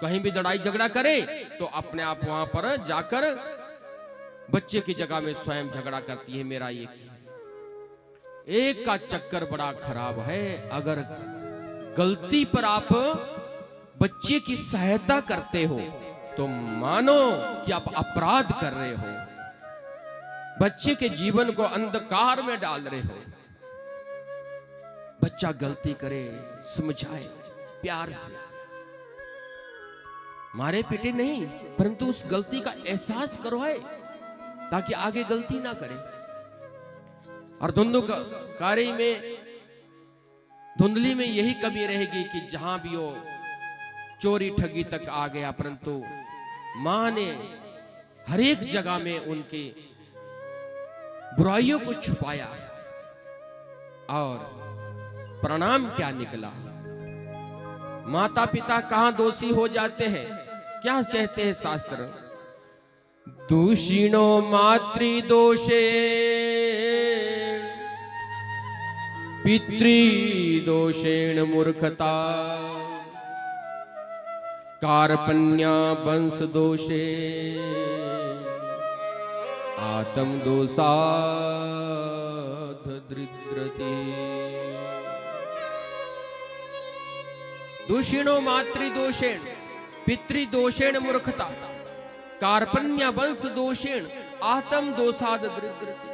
कहीं भी लड़ाई झगड़ा करे तो अपने आप वहां पर जाकर बच्चे की जगह में स्वयं झगड़ा करती है। मेरा ये एक का चक्कर बड़ा खराब है। अगर गलती पर आप बच्चे की सहायता करते हो तो मानो कि आप अपराध कर रहे हो, बच्चे के जीवन को अंधकार में डाल रहे हो। बच्चा गलती करे, समझाए प्यार से, मारे पीटे नहीं, परंतु उस गलती का एहसास करवाए ताकि आगे गलती ना करे। और धुंधली में यही कमी रहेगी कि जहां भी हो चोरी ठगी तक आ गया, परंतु मां ने हर एक जगह में उनकी बुराइयों को छुपाया। और परिणाम क्या निकला? माता पिता कहां दोषी हो जाते हैं? क्या कहते हैं शास्त्र? दूषिणो मातृदोषे पितृदोषेण मूर्खता, कार्पण्या वंश दोषे आत्मदोषात् दरिद्रते। दूषिणो मातृदोषेण पितृदोषेण मूर्खता, कार्पण्य वंश दोषेण आत्म दोषाद दरिद्रते।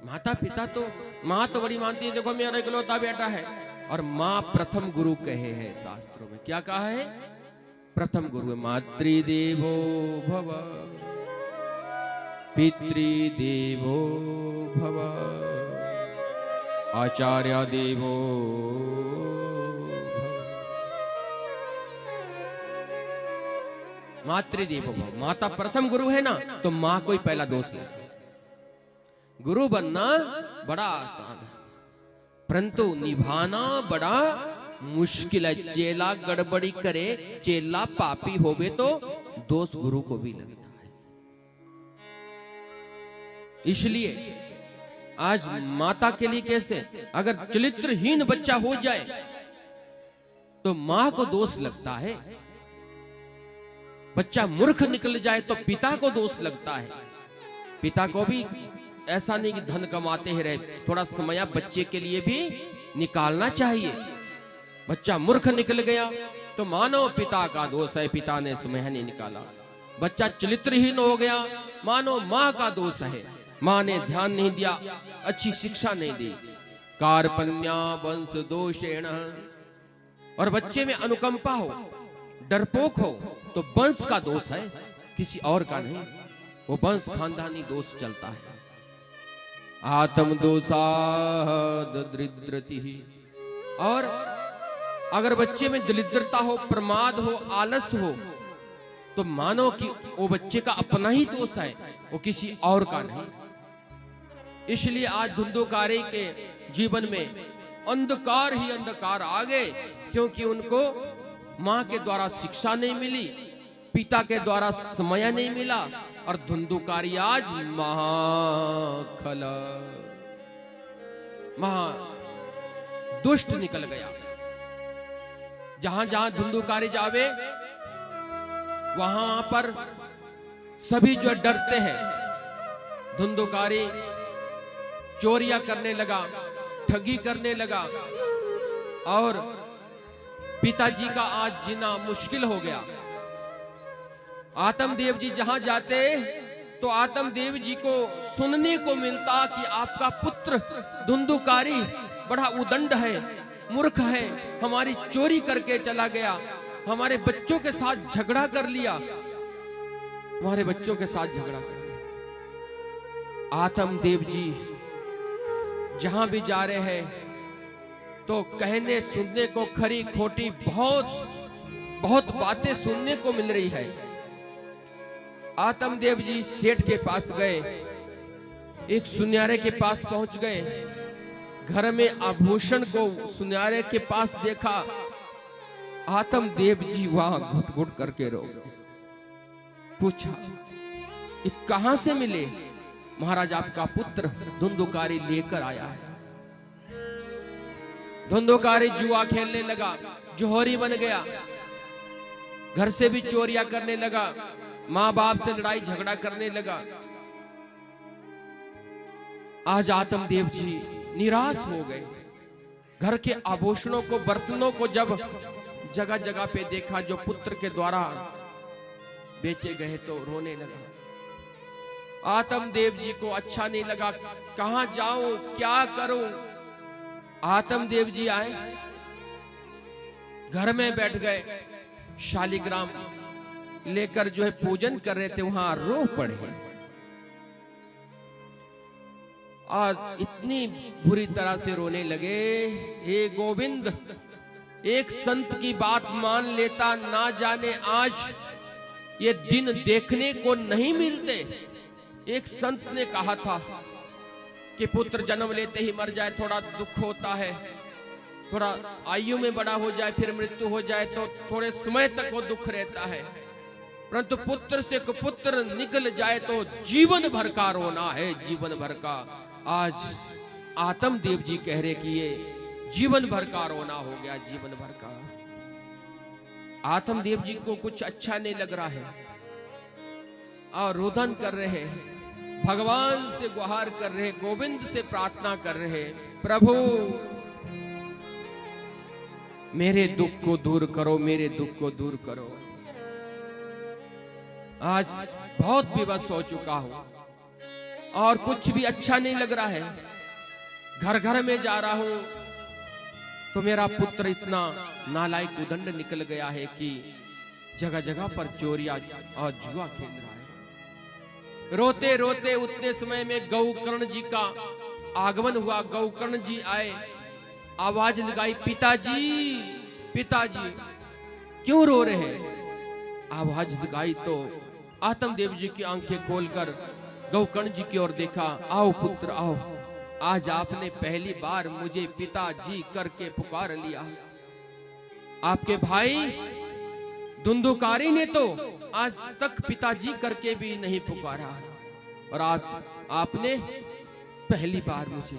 माता पिता तो मां तो बड़ी मानती है, देखो मेरा इकलौता बेटा है, और मां प्रथम गुरु कहे हैं शास्त्रों में। क्या कहा है? प्रथम गुरु। मातृदेवो भव पितृदेवो भव आचार्य देवो भव। मातृदेवो भव, माता प्रथम गुरु है ना, तो मां को ही पहला दोष ले। गुरु बनना बड़ा आसान है, परंतु निभाना बड़ा मुश्किल है। चेला गड़बड़ी करे, चेला पापी होवे तो दोष गुरु को भी लगता है। इसलिए आज माता के लिए कैसे, अगर चरित्रहीन बच्चा हो जाए तो मां को दोष लगता है, बच्चा मूर्ख निकल जाए तो पिता को दोष लगता है। पिता को भी ऐसा नहीं कि धन कमाते ही रहे, थोड़ा समय बच्चे के लिए भी निकालना चाहिए। बच्चा मूर्ख निकल गया तो मानो पिता का दोष है, पिता ने समय नहीं निकाला। बच्चा चरित्रहीन हो गया, मानो मां का दोष है, मां ने ध्यान नहीं दिया, अच्छी शिक्षा नहीं दी। कार्पण्या वंश दोषेण, और बच्चे में अनुकंपा हो, डरपोक हो तो वंश का दोष है, किसी और का नहीं। वो वंश खानदानी दोष चलता है। आत्म दोषाद दरिद्रति। और अगर बच्चे में दरिद्रता हो, प्रमाद हो, आलस हो, तो मानो कि वो बच्चे का अपना ही दोष है, वो किसी और का नहीं। इसलिए आज धुंधुकारी के जीवन में अंधकार ही अंधकार आ गए, क्योंकि उनको मां के द्वारा शिक्षा नहीं मिली, पिता के द्वारा समय नहीं मिला, और धुंधुकारी आज महा दुष्ट निकल गया। जहां जहां धुंधुकारी जावे वहां पर सभी जो डरते हैं। धुंधुकारी चोरियां करने लगा, ठगी करने लगा, और पिताजी का आज जीना मुश्किल हो गया। आत्मदेव जी जहां जाते तो आत्मदेव जी को सुनने को मिलता कि आपका पुत्र धुंधुकारी बड़ा उदंड है, मूर्ख है, हमारी चोरी करके चला गया, हमारे बच्चों के साथ झगड़ा कर लिया, हमारे बच्चों के साथ झगड़ा कर लिया। आत्मदेव जी जहां भी जा रहे हैं तो कहने सुनने को खरी खोटी बहुत बातें सुनने को मिल रही है। आत्मदेव जी सेठ के पास गए, एक सुन्यारे के पास पहुंच गए, घर में आभूषण को सुन्यारे के पास देखा। आत्मदेव जी वहां घुट घुट करके रो गए। पूछा ये कहां से मिले? महाराज आपका पुत्र धुंधुकारी लेकर आया है। धुंधुकारी जुआ खेलने लगा, जोहरी बन गया, घर से भी चोरियां करने लगा, माँ बाप से लड़ाई झगड़ा करने लगा। आज आत्मदेव जी निराश हो गए। घर के आभूषणों को, बर्तनों को जब जगह जगह पे देखा जो पुत्र के द्वारा बेचे गए तो रोने लगा। आत्मदेव जी को अच्छा नहीं लगा, कहां जाऊं, क्या करूं। आत्मदेव जी आए, घर में बैठ गए, शालिग्राम लेकर जो है पूजन कर रहे थे, वहां रो पड़े और इतनी बुरी तरह से रोने लगे। हे गोविंद, एक संत की बात मान लेता, ना जाने आज ये दिन देखने को नहीं मिलते। एक संत ने कहा था कि पुत्र जन्म लेते ही मर जाए थोड़ा दुख होता है, थोड़ा आयु में बड़ा हो जाए फिर मृत्यु हो जाए तो थोड़े समय तक वो दुख रहता है, परंतु पुत्र से कुपुत्र निकल जाए तो जीवन भर का रोना है, जीवन भर का। आज आत्मदेव जी कह रहे कि ये जीवन भर का रोना हो गया, जीवन भर का। आत्मदेव जी को कुछ अच्छा नहीं लग रहा है और रुदन कर रहे हैं, भगवान से गुहार कर रहे, गोविंद से प्रार्थना कर रहे, प्रभु मेरे दुख को दूर करो, मेरे दुख को दूर करो। आज बहुत विवश हो चुका हूं और कुछ भी अच्छा नहीं लग रहा है। घर घर में जा रहा हूं तो मेरा पुत्र इतना नालायक उदंड निकल गया है कि जगह जगह पर चोरियां और जुआ खेल रहा है। रोते रोते उतने समय में गौकर्ण जी का आगमन हुआ। गौकर्ण जी आए, आवाज लगाई, पिताजी पिताजी क्यों रो रहे हैं। आवाज लगाई तो आत्मदेव जी की आंखें खोलकर गौकर्ण जी की ओर देखा। आओ पुत्र आओ, आज आपने पहली बार मुझे पिताजी करके पुकार लिया। आपके भाई धुंधुकारी ने तो आज तक पिताजी करके भी नहीं पुकारा और आपने पहली बार मुझे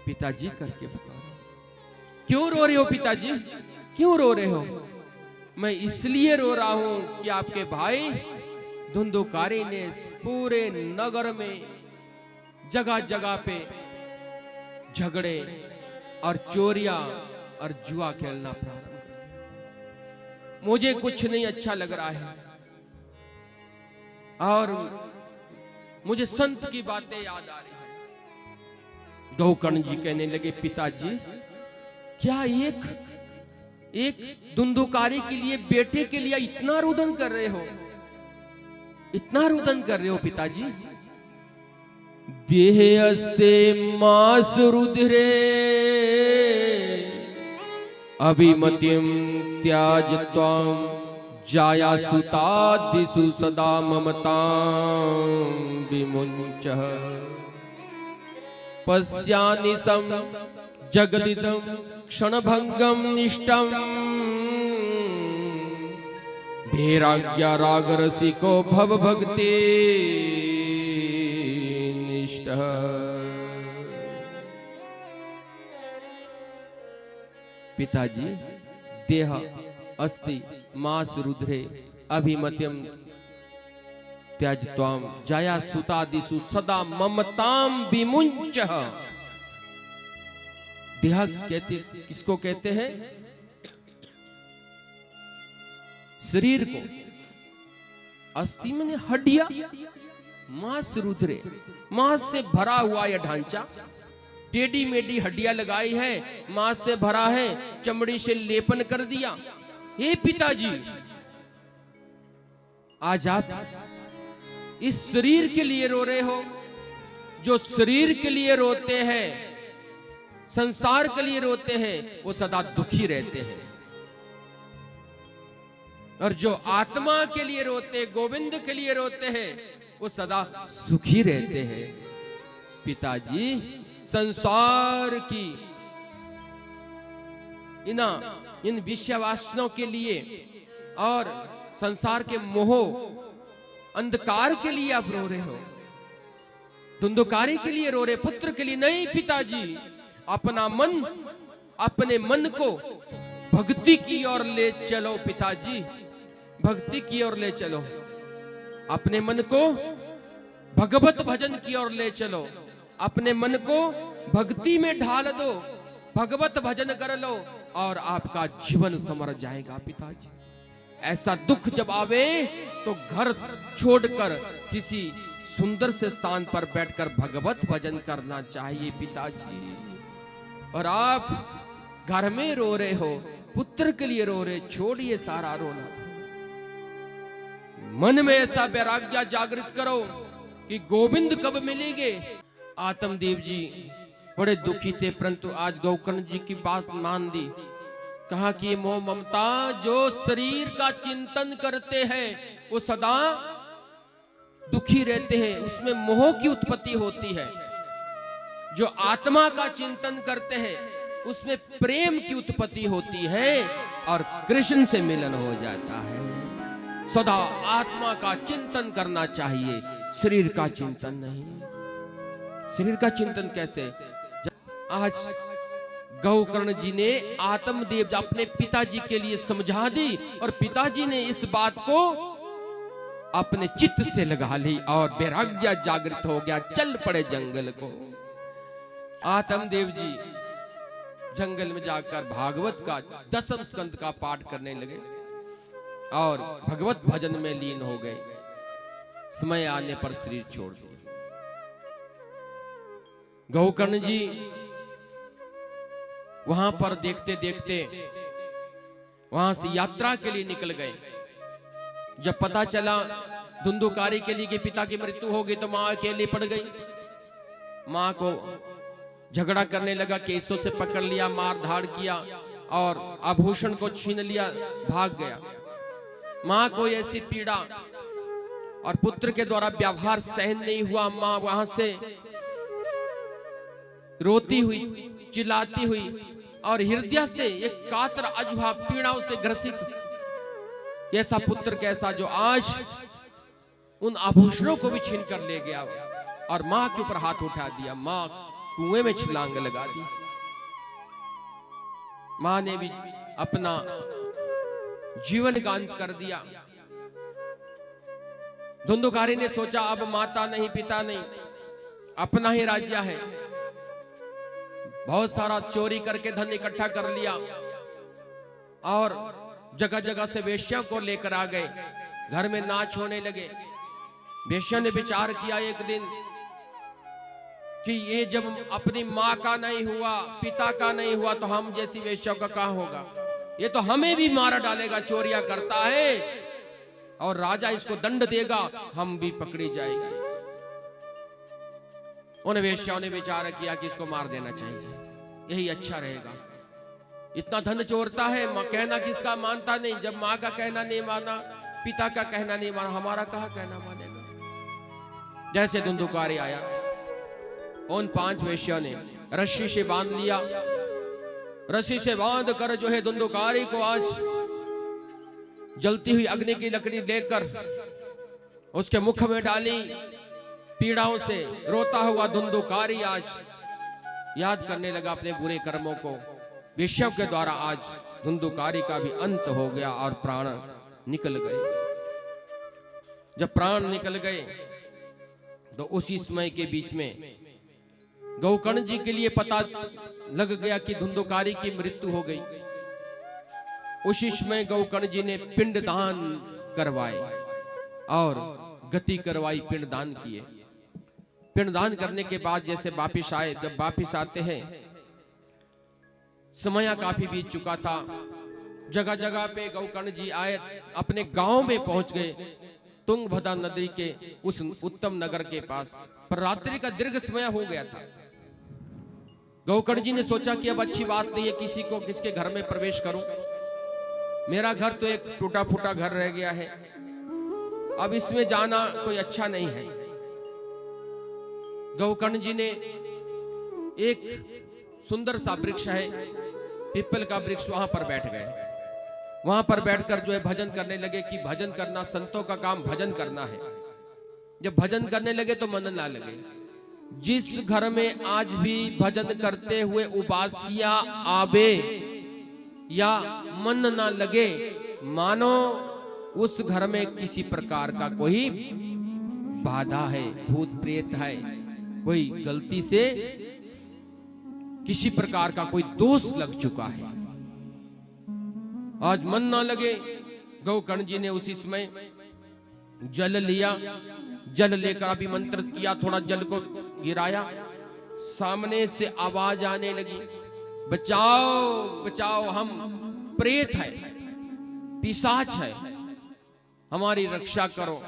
पिताजी करके पुकारा। क्यों रो रहे हो पिताजी, क्यों रो रहे हो। मैं इसलिए रो रहा हूं कि आपके भाई धुंधुकारी ने पूरे नगर में जगह जगह पे झगड़े और चोरियां और जुआ खेलना प्रारंभ कर। मुझे कुछ नहीं अच्छा लग रहा है और मुझे संत की बातें याद आ रही है। गौकर्ण जी कहने लगे, पिताजी क्या एक धुंधुकारी के लिए, बेटे के लिए इतना रुदन कर रहे हो, इतना रुदन कर रहे हो पिताजी। देह अस्ते मास रुधिरे अभिमतिम त्याज त्वाम जाया सुतादिषु सदा ममतां विमुञ्चः पश्यानिशं जगदिदं क्षणभंगम निष्ठं वैराग्य राग रसिको भव भक्ति निष्ठः। पिताजी देह अस्ति मास रुद्रे अभिमत्यम त्यजत्वाम जाया सुतादिषु सदा ममताम विमुञ्चः। देह कहते किसको कहते हैं, शरीर को। अस्थि में हड्डियां, मांस रुद्रे, मांस से भरा हुआ यह ढांचा, टेढ़ी मेढ़ी हड्डियां लगाई है, मांस से भरा है, चमड़ी से लेपन कर दिया। हे पिताजी, आज आप इस शरीर के लिए रो रहे हो। जो शरीर के लिए रोते हैं, संसार के लिए रोते हैं, वो सदा दुखी रहते हैं, और जो आत्मा के लिए रोते, गोविंद के लिए रोते हैं, वो सदा सुखी रहते हैं। पिताजी संसार की इन विषय वासनाओं के लिए और संसार के मोह अंधकार के लिए आप रो रहे हो, धुंधुकारी के लिए रो रहे, पुत्र के लिए नहीं। पिताजी अपना मन, अपने मन को भक्ति की ओर ले चलो पिताजी, भक्ति की ओर ले चलो, अपने मन को भगवत भजन की ओर ले चलो, अपने मन को भक्ति में ढाल दो, भगवत भजन कर लो और आपका जीवन संवर जाएगा पिताजी। ऐसा दुख जब आवे तो घर छोड़कर किसी सुंदर से स्थान पर बैठकर भगवत भजन करना चाहिए पिताजी। और आप घर में रो रहे हो, पुत्र के लिए रो रहे, छोड़िए सारा रोना, मन में ऐसा वैराग्य जागृत करो कि गोविंद कब मिलेंगे। आत्मदेव जी बड़े दुखी थे, परंतु आज गौकर्ण जी की बात मान दी। कहा कि मोह ममता जो शरीर का चिंतन करते हैं वो सदा दुखी रहते हैं, उसमें मोह की उत्पत्ति होती है। जो आत्मा का चिंतन करते हैं उसमें प्रेम की उत्पत्ति होती है और कृष्ण से मिलन हो जाता है। सदा आत्मा का चिंतन करना चाहिए, शरीर का चिंतन नहीं। शरीर का चिंतन कैसे? आज गौकर्ण जी ने आत्मदेव अपने पिताजी के लिए समझा दी और पिताजी ने इस बात को अपने चित्त से लगा ली और वैराग्य जागृत हो गया, चल पड़े जंगल को। आत्मदेव जी जंगल में जाकर भागवत का 10वें स्कंद का पाठ करने लगे और भगवत भजन में लीन हो गए। समय आने पर शरीर छोड़ दिया। गौकर्ण जी वहां पर देखते देखते वहां से यात्रा के लिए निकल गए। जब पता चला धुंधुकारी के लिए कि पिता की मृत्यु हो गई तो मां अकेली पड़ गई। मां को झगड़ा करने लगा, केसों से पकड़ लिया, मार धाड़ किया और आभूषण को छीन लिया, भाग गया। मां को ऐसी पीड़ा और पुत्र के द्वारा व्यवहार सहन नहीं हुआ। मां वहां से रोती हुई, चिल्लाती हुई और हृदय से एक कातर अजुहा पीड़ाओं से ग्रसित ऐसा पुत्र कैसा जो आज उन आभूषणों को भी छीन कर ले गया और मां के ऊपर हाथ उठा दिया, मां कुएं में छलांग लगा दी। मां ने भी अपना जीवन का अंत कर दिया। धुंधुकारी ने सोचा अब माता नहीं, पिता नहीं, अपना ही राज्य है। बहुत सारा चोरी करके धन इकट्ठा कर लिया और जगह जगह से वेश्या को लेकर आ गए। घर में नाच होने लगे। वेश्या ने विचार किया एक दिन कि ये जब अपनी माँ का नहीं हुआ, पिता का नहीं हुआ, तो हम जैसी वेश्या का कहाँ होगा? ये तो हमें भी मारा डालेगा, चोरियां करता है और राजा इसको दंड देगा, हम भी पकड़ी जाएगी। उन वेश्याओं ने विचार किया कि इसको मार देना चाहिए, यही अच्छा रहेगा। इतना धन चोरता है, कहना किसका मानता नहीं। जब माँ का कहना नहीं माना, पिता का कहना नहीं माना, हमारा कहाँ कहना मानेगा। जैसे धुंधुकारी आया, उन 5 वेश्याओं ने रस्सी से बांध लिया। रस्सी से बांध कर जो है धुंधुकारी को आज जलती हुई अग्नि की लकड़ी लेकर उसके मुख में डाली। पीड़ाओं से रोता हुआ धुंधुकारी आज याद करने लगा अपने बुरे कर्मों को। वेश्या के द्वारा आज धुंधुकारी का भी अंत हो गया और प्राण निकल गए। जब प्राण निकल गए तो उसी समय के बीच में गौकर्ण जी के लिए पता लग गया कि धुंधुकारी की मृत्यु हो गई। उसी समय गौकर्ण जी ने पिंडदान करवाए और गति करवाई, पिंडदान किए। पिंडदान करने के बाद जैसे वापिस आए, जब वापिस आते हैं समय काफी बीत चुका था। जगह जगह पे गौकर्ण जी आए, अपने गांव में पहुंच गए, तुंगभद्रा नदी के उस उत्तम नगर के पास। पर रात्रि का दीर्घ समय हो गया था। गौकर्ण जी ने सोचा कि अब अच्छी बात नहीं है किसी को किसके घर में प्रवेश करूं। मेरा घर तो एक टूटा फूटा घर रह गया है, अब इसमें जाना कोई अच्छा नहीं है। गौकर्ण जी ने एक सुंदर सा वृक्ष है, पीपल का वृक्ष, वहां पर बैठ गए। वहां पर बैठकर जो है भजन करने लगे कि भजन करना, संतों का काम भजन करना है। जब भजन करने लगे तो मन ना लगे। जिस घर में आज भी भजन करते हुए उबासियां आवे या मन ना लगे, मानो उस घर में किसी प्रकार का कोई बाधा है, भूत प्रेत है, कोई गलती से किसी प्रकार का कोई दोष लग चुका है। आज मन ना लगे। गौकर्ण जी ने उसी समय जल लिया, जल लेकर अभिमंत्रित किया, थोड़ा जल को गिराया, सामने से आवाज आने लगी, बचाओ बचाओ, हम प्रेत है, पिशाच है, हमारी रक्षा करो,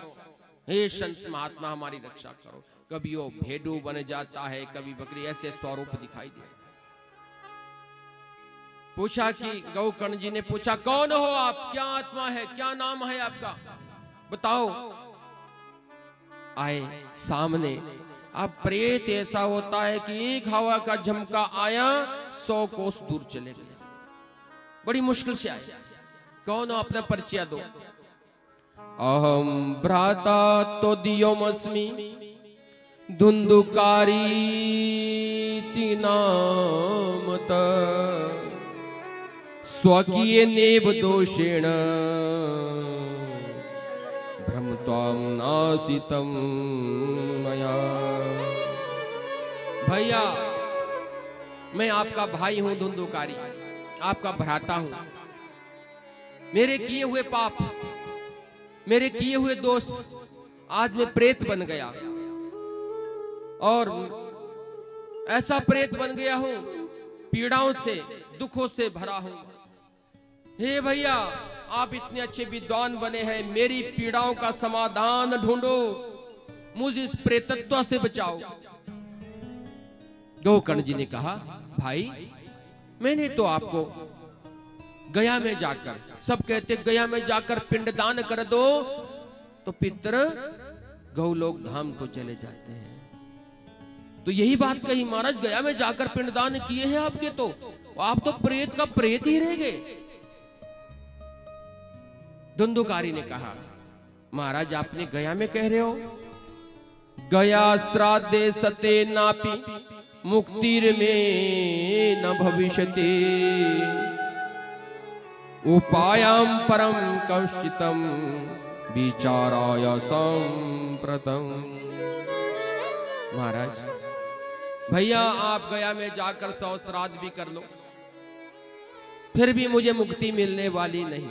हे संत महात्मा हमारी रक्षा करो। कभी वो भेड़ू बन जाता है, कभी बकरी, ऐसे स्वरूप दिखाई दे। पूछा कि गौकर्ण जी ने पूछा, कौन हो आप, क्या आत्मा है, क्या नाम है आपका, बताओ। आए सामने। अब प्रेत ऐसा होता है कि एक हवा का झमका आया 100 कोस दूर चले गए, बड़ी मुश्किल से आए। कौन हो, अपना परिचय दो। अहम भ्राता तो दियोमस्मि धुंधुकारी नामत स्वकीय नेव दोषेण भ्रमत्वाम नासितम मया। भैया मैं आपका भाई हूं धुंधुकारी, आपका भ्राता हूं। मेरे किए हुए पाप, मेरे किए हुए दोष, आज मैं प्रेत बन गया और ऐसा प्रेत बन गया हूं, पीड़ाओं से दुखों से भरा हूं। हे भैया आप इतने अच्छे विद्वान बने हैं, मेरी पीड़ाओं का समाधान ढूंढो, मुझे इस प्रेतत्व से बचाओ। गौकर्ण जी ने कहा, भाई मैंने तो आपको गया में जाकर, सब कहते गया में जाकर पिंडदान कर दो तो पितर गौलोक धाम को चले जाते हैं। तो यही बात कही महाराज, गया में जाकर पिंडदान किए हैं आपके, तो आप तो प्रेत का प्रेत ही रह गए। धुंधुकारी ने कहा, महाराज आपने गया में कह रहे हो, गया श्राद्धे सते नापि मुक्तिर में न भविष्यति उपायम परम कश्चितम विचाराय संप्रतम। महाराज भैया आप गया में जाकर 100 श्राद्ध भी कर लो, फिर भी मुझे मुक्ति मिलने वाली नहीं।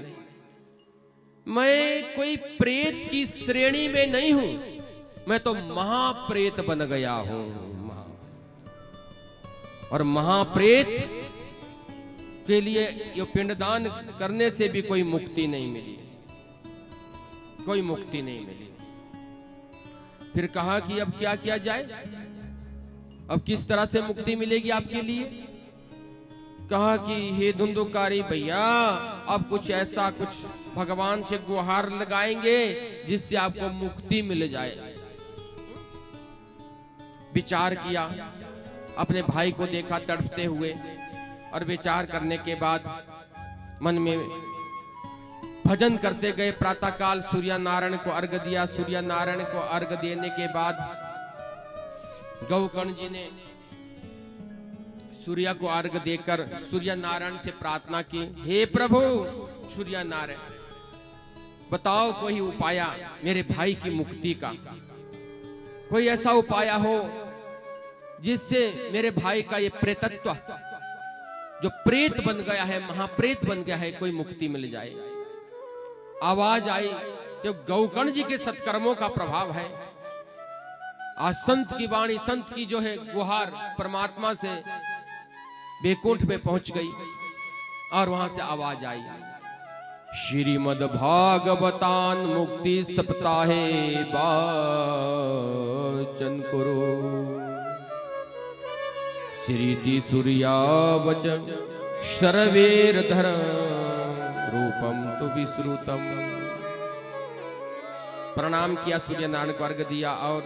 मैं कोई प्रेत की श्रेणी में नहीं हूं, मैं तो महाप्रेत बन गया हूं। और महाप्रेत के लिए ये पिंडदान करने से भी कोई मुक्ति नहीं मिली, कोई मुक्ति नहीं मिली। फिर कहा कि अब क्या किया जाए, अब किस तरह से मुक्ति मिलेगी आपके लिए। कहा कि हे धुंधुकारी भैया अब कुछ ऐसा, कुछ भगवान से गुहार लगाएंगे जिससे आपको मुक्ति मिल जाए। विचार किया, अपने भाई को देखा तड़पते हुए, और विचार करने के बाद मन में भजन करते गए। प्रातःकाल सूर्य नारायण को अर्घ दिया। सूर्य नारायण को अर्घ देने के बाद गौकर्ण जी ने सूर्य को अर्घ देकर सूर्य नारायण से प्रार्थना की, हे प्रभु सूर्य नारायण बताओ कोई उपाय मेरे भाई की मुक्ति का, कोई ऐसा उपाय हो जिससे मेरे भाई का ये प्रेतत्व जो प्रेत बन गया है, महाप्रेत बन गया है, कोई मुक्ति मिल जाए। आवाज आई कि गौकर्ण जी के सत्कर्मों का प्रभाव है। आज संत की वाणी, संत की जो है गुहार परमात्मा से बैकुंठ में पहुंच गई और वहां से आवाज आई, श्रीमद् भागवतान मुक्ति सप्ताहे वाचन करो श्रीति सूर्या वचन शरवेर धर्म रूपम तो विश्रुतम। प्रणाम किया, सूर्य नारायण को अर्घ दिया और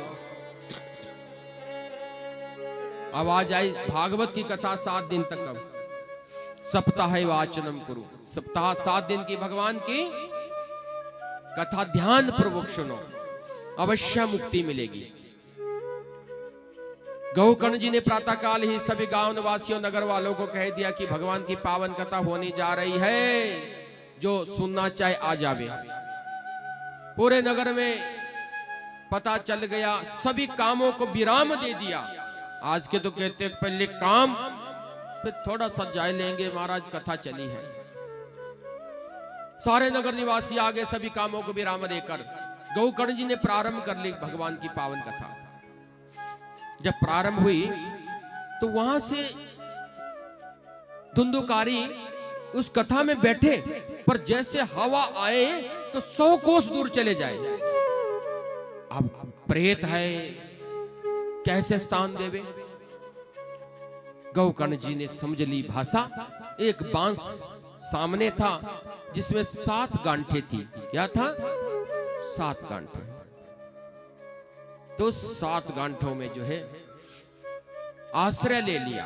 आवाज आई भागवत की कथा 7 दिन तक, अब सप्ताह वाचनम करो, सप्ताह 7 दिन की भगवान की कथा ध्यान पूर्वक सुनो, अवश्य मुक्ति मिलेगी। गौकर्ण जी ने प्रातःकाल ही सभी गांव निवासियों नगर वालों को कह दिया कि भगवान की पावन कथा होने जा रही है, जो सुनना चाहे आ जावे। पूरे नगर में पता चल गया, सभी कामों को विराम दे दिया। आज के तो कहते पहले काम, फिर थोड़ा सा जाए लेंगे, महाराज कथा चली है। सारे नगर निवासी आगे सभी कामों को विराम देकर गौकर्ण जी ने प्रारंभ कर ली भगवान की पावन कथा। जब प्रारंभ हुई तो वहां से धुंधुकारी उस कथा में बैठे, पर जैसे हवा आए तो 100 कोस दूर चले जाए। अब प्रेत है, कैसे स्थान देवे? गौकर्ण जी ने समझ ली भाषा। एक बांस सामने था जिसमें 7 गांठें थी। क्या था? 7 गांठें। तो 7 गांठों में जो है आश्रय ले लिया।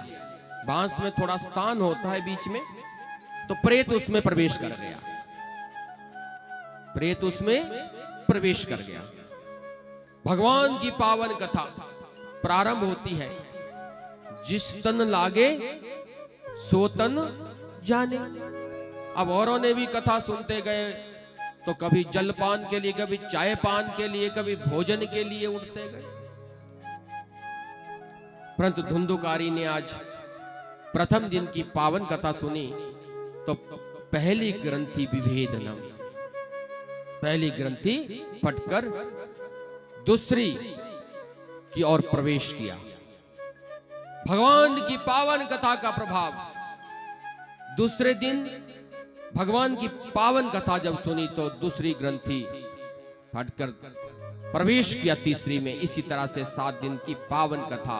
बांस में थोड़ा स्थान होता है बीच में, तो प्रेत उसमें प्रवेश कर गया। प्रेत उसमें प्रवेश कर गया। भगवान की पावन कथा प्रारंभ होती है। जिस तन लागे सो तन जाने। अब औरों ने भी कथा सुनते गए, तो कभी जलपान के लिए, कभी चाय पान के लिए, कभी भोजन के लिए उठते गए। परंतु धुंधुकारी ने आज प्रथम दिन की पावन कथा सुनी तो पहली ग्रंथि विभेदनम, पहली ग्रंथि फटकर दूसरी की ओर प्रवेश किया। भगवान की पावन कथा का प्रभाव। दूसरे दिन भगवान की पावन कथा जब सुनी तो दूसरी ग्रंथि फटकर प्रवेश किया तीसरी में। इसी तरह से 7 दिन की पावन कथा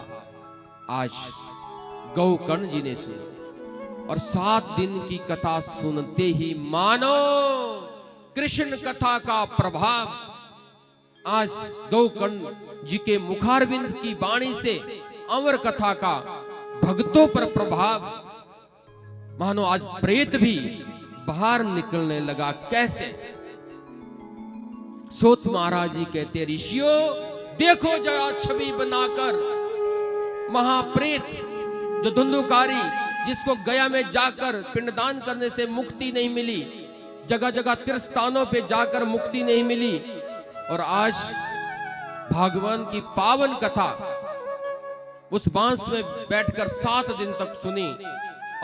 आज गौकर्ण जी ने सुनी। और 7 दिन की कथा सुनते ही मानो कृष्ण कथा का प्रभाव आज गौकर्ण जी के मुखारविंद की वाणी से अमर कथा का भक्तों पर प्रभाव, मानो आज प्रेत भी बाहर निकलने लगा। कैसे? सोत महाराज जी कहते, ऋषियों देखो जरा छवि बनाकर महाप्रेत जो धुंधुकारी, जिसको गया में जाकर पिंडदान करने से मुक्ति नहीं मिली, जगह जगह तीर्थ स्थानों पे जाकर मुक्ति नहीं मिली, और आज भगवान की पावन कथा उस बांस में बैठकर 7 दिन तक सुनी,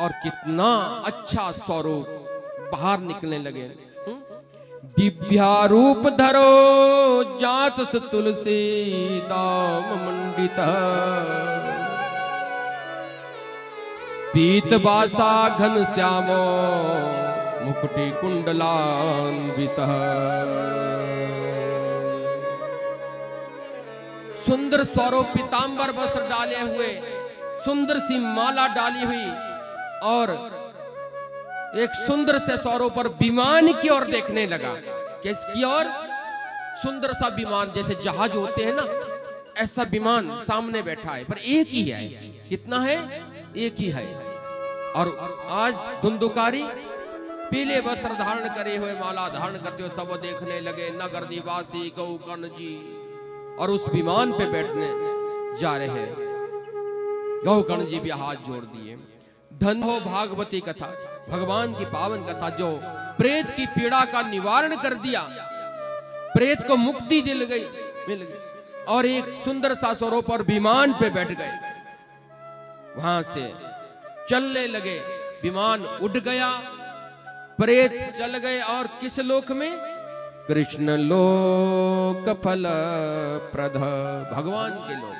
और कितना अच्छा स्वरूप बाहर निकलने लगे। दिव्या रूप धरो जात स तुलसी दाम मंडित, पीत बासा घन श्यामो मुकुटी कुंडलान्वित। सुंदर स्वरूप, पीतांबर वस्त्र डाले हुए, सुंदर सी माला डाली हुई, और एक सुंदर से स्वरूप पर विमान की ओर देखने लगा। किसकी ओर? सुंदर सा विमान, जैसे जहाज होते हैं ना, ऐसा विमान सामने बैठा है, पर एक ही है। कितना है? एक ही है। और आज धुंधुकारी पीले वस्त्र धारण करे हुए, माला धारण करते हुए सब देखने लगे। नगर निवासी गौकर्ण जी और उस विमान पे बैठने जा रहे हैं। गौकर्ण जी भी हाथ जोड़ दिए। धन हो भागवती कथा, भगवान की पावन कथा जो प्रेत की पीड़ा का निवारण कर दिया, प्रेत को मुक्ति मिल गई, और एक सुंदर सा स्वरूप और विमान पे बैठ गए। वहां से चलने लगे, विमान उड़ गया, प्रेत चल गए, और किस लोक में? कृष्ण लोक फल प्रद, भगवान के लोक।